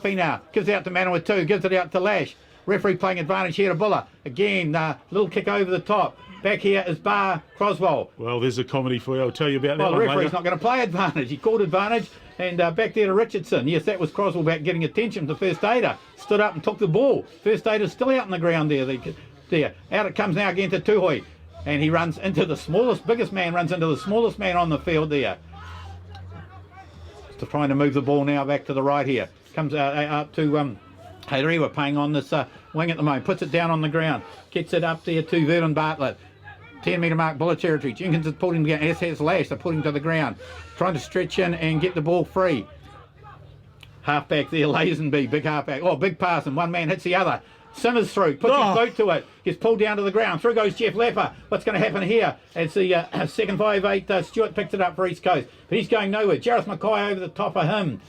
Fina. Gives it out to Manawatu. Gives it out to Lash. Referee playing advantage here to Buller. Again, little kick over the top. Back here is Crosswell. Well, there's a comedy for you. I'll tell you about that. Well, the referee's not going to play advantage. He called advantage. And back there to Richardson. Yes, that was Crosswell back getting attention to first aider. Stood up and took the ball. First aider's still out on the ground there. Out it comes now again to Tuhoi. And he runs into the biggest man runs into the smallest man on the field there. Just trying to move the ball now back to the right here. Comes out to Hairiwa playing on this wing at the moment. Puts it down on the ground. Gets it up there to Verdon Bartlett. 10-metre mark, Buller territory. Jenkins is pulling him down. As has Lash. They're putting him to the ground. Trying to stretch in and get the ball free. Halfback there, Lazenby, big halfback. Oh, big pass, and one man hits the other. Simmers through, puts his boot to it. Gets pulled down to the ground. Through goes Jeff Lepper. What's going to happen here? As the second 5'8", Stewart picks it up for East Coast. But he's going nowhere. Jareth Mackay over the top of him.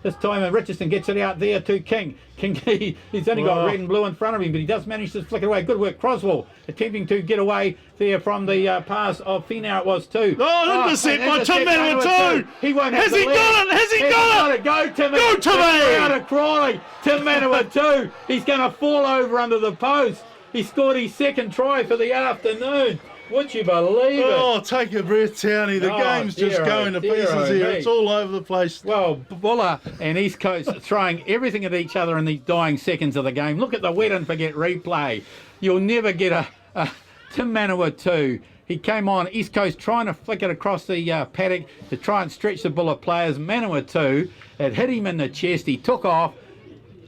This time Richardson gets it out there to King. King, he's only got red and blue in front of him, but he does manage to flick it away. Good work, Crosswell, attempting to get away there from the pass of Fina. It was too. Intercept by Tim Manawatu. He won't have Has he got it? Has he got it? Go, Timmy. Go, Timmy. Out of Crawley. Tim Manawatu. He's going to fall over under the post. He scored his second try for the afternoon. Would you believe it? Oh, take a breath, Townie. The game's just going to pieces here. It's all over the place. Well, Buller and East Coast throwing everything at each other in these dying seconds of the game. Look at the wet and forget replay. You'll never get a Tim Manawatu. He came on, East Coast trying to flick it across the paddock to try and stretch the Buller players. Manawatu, it hit him in the chest. He took off.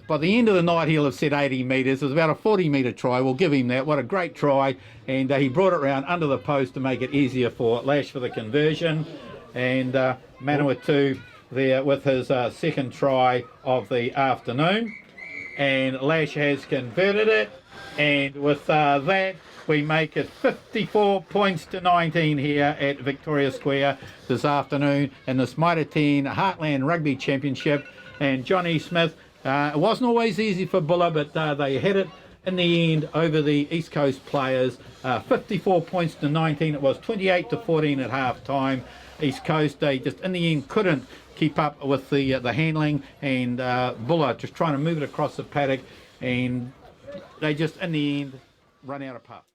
by the end of the night he'll have set 80 metres. It was about a 40-metre try. We'll give him that. What a great try. And he brought it round under the post to make it easier for Lash for the conversion. And Manawatu there with his second try of the afternoon. And Lash has converted it. And with that, we make it 54 points to 19 here at Victoria Square this afternoon in this Mitre 10 Heartland Rugby Championship. And Johnny Smith, it wasn't always easy for Buller, but they had it in the end over the East Coast players. 54 points to 19. It was 28 to 14 at half time. East Coast, they just in the end couldn't keep up with the handling, and Buller just trying to move it across the paddock, and they just in the end run out of pup.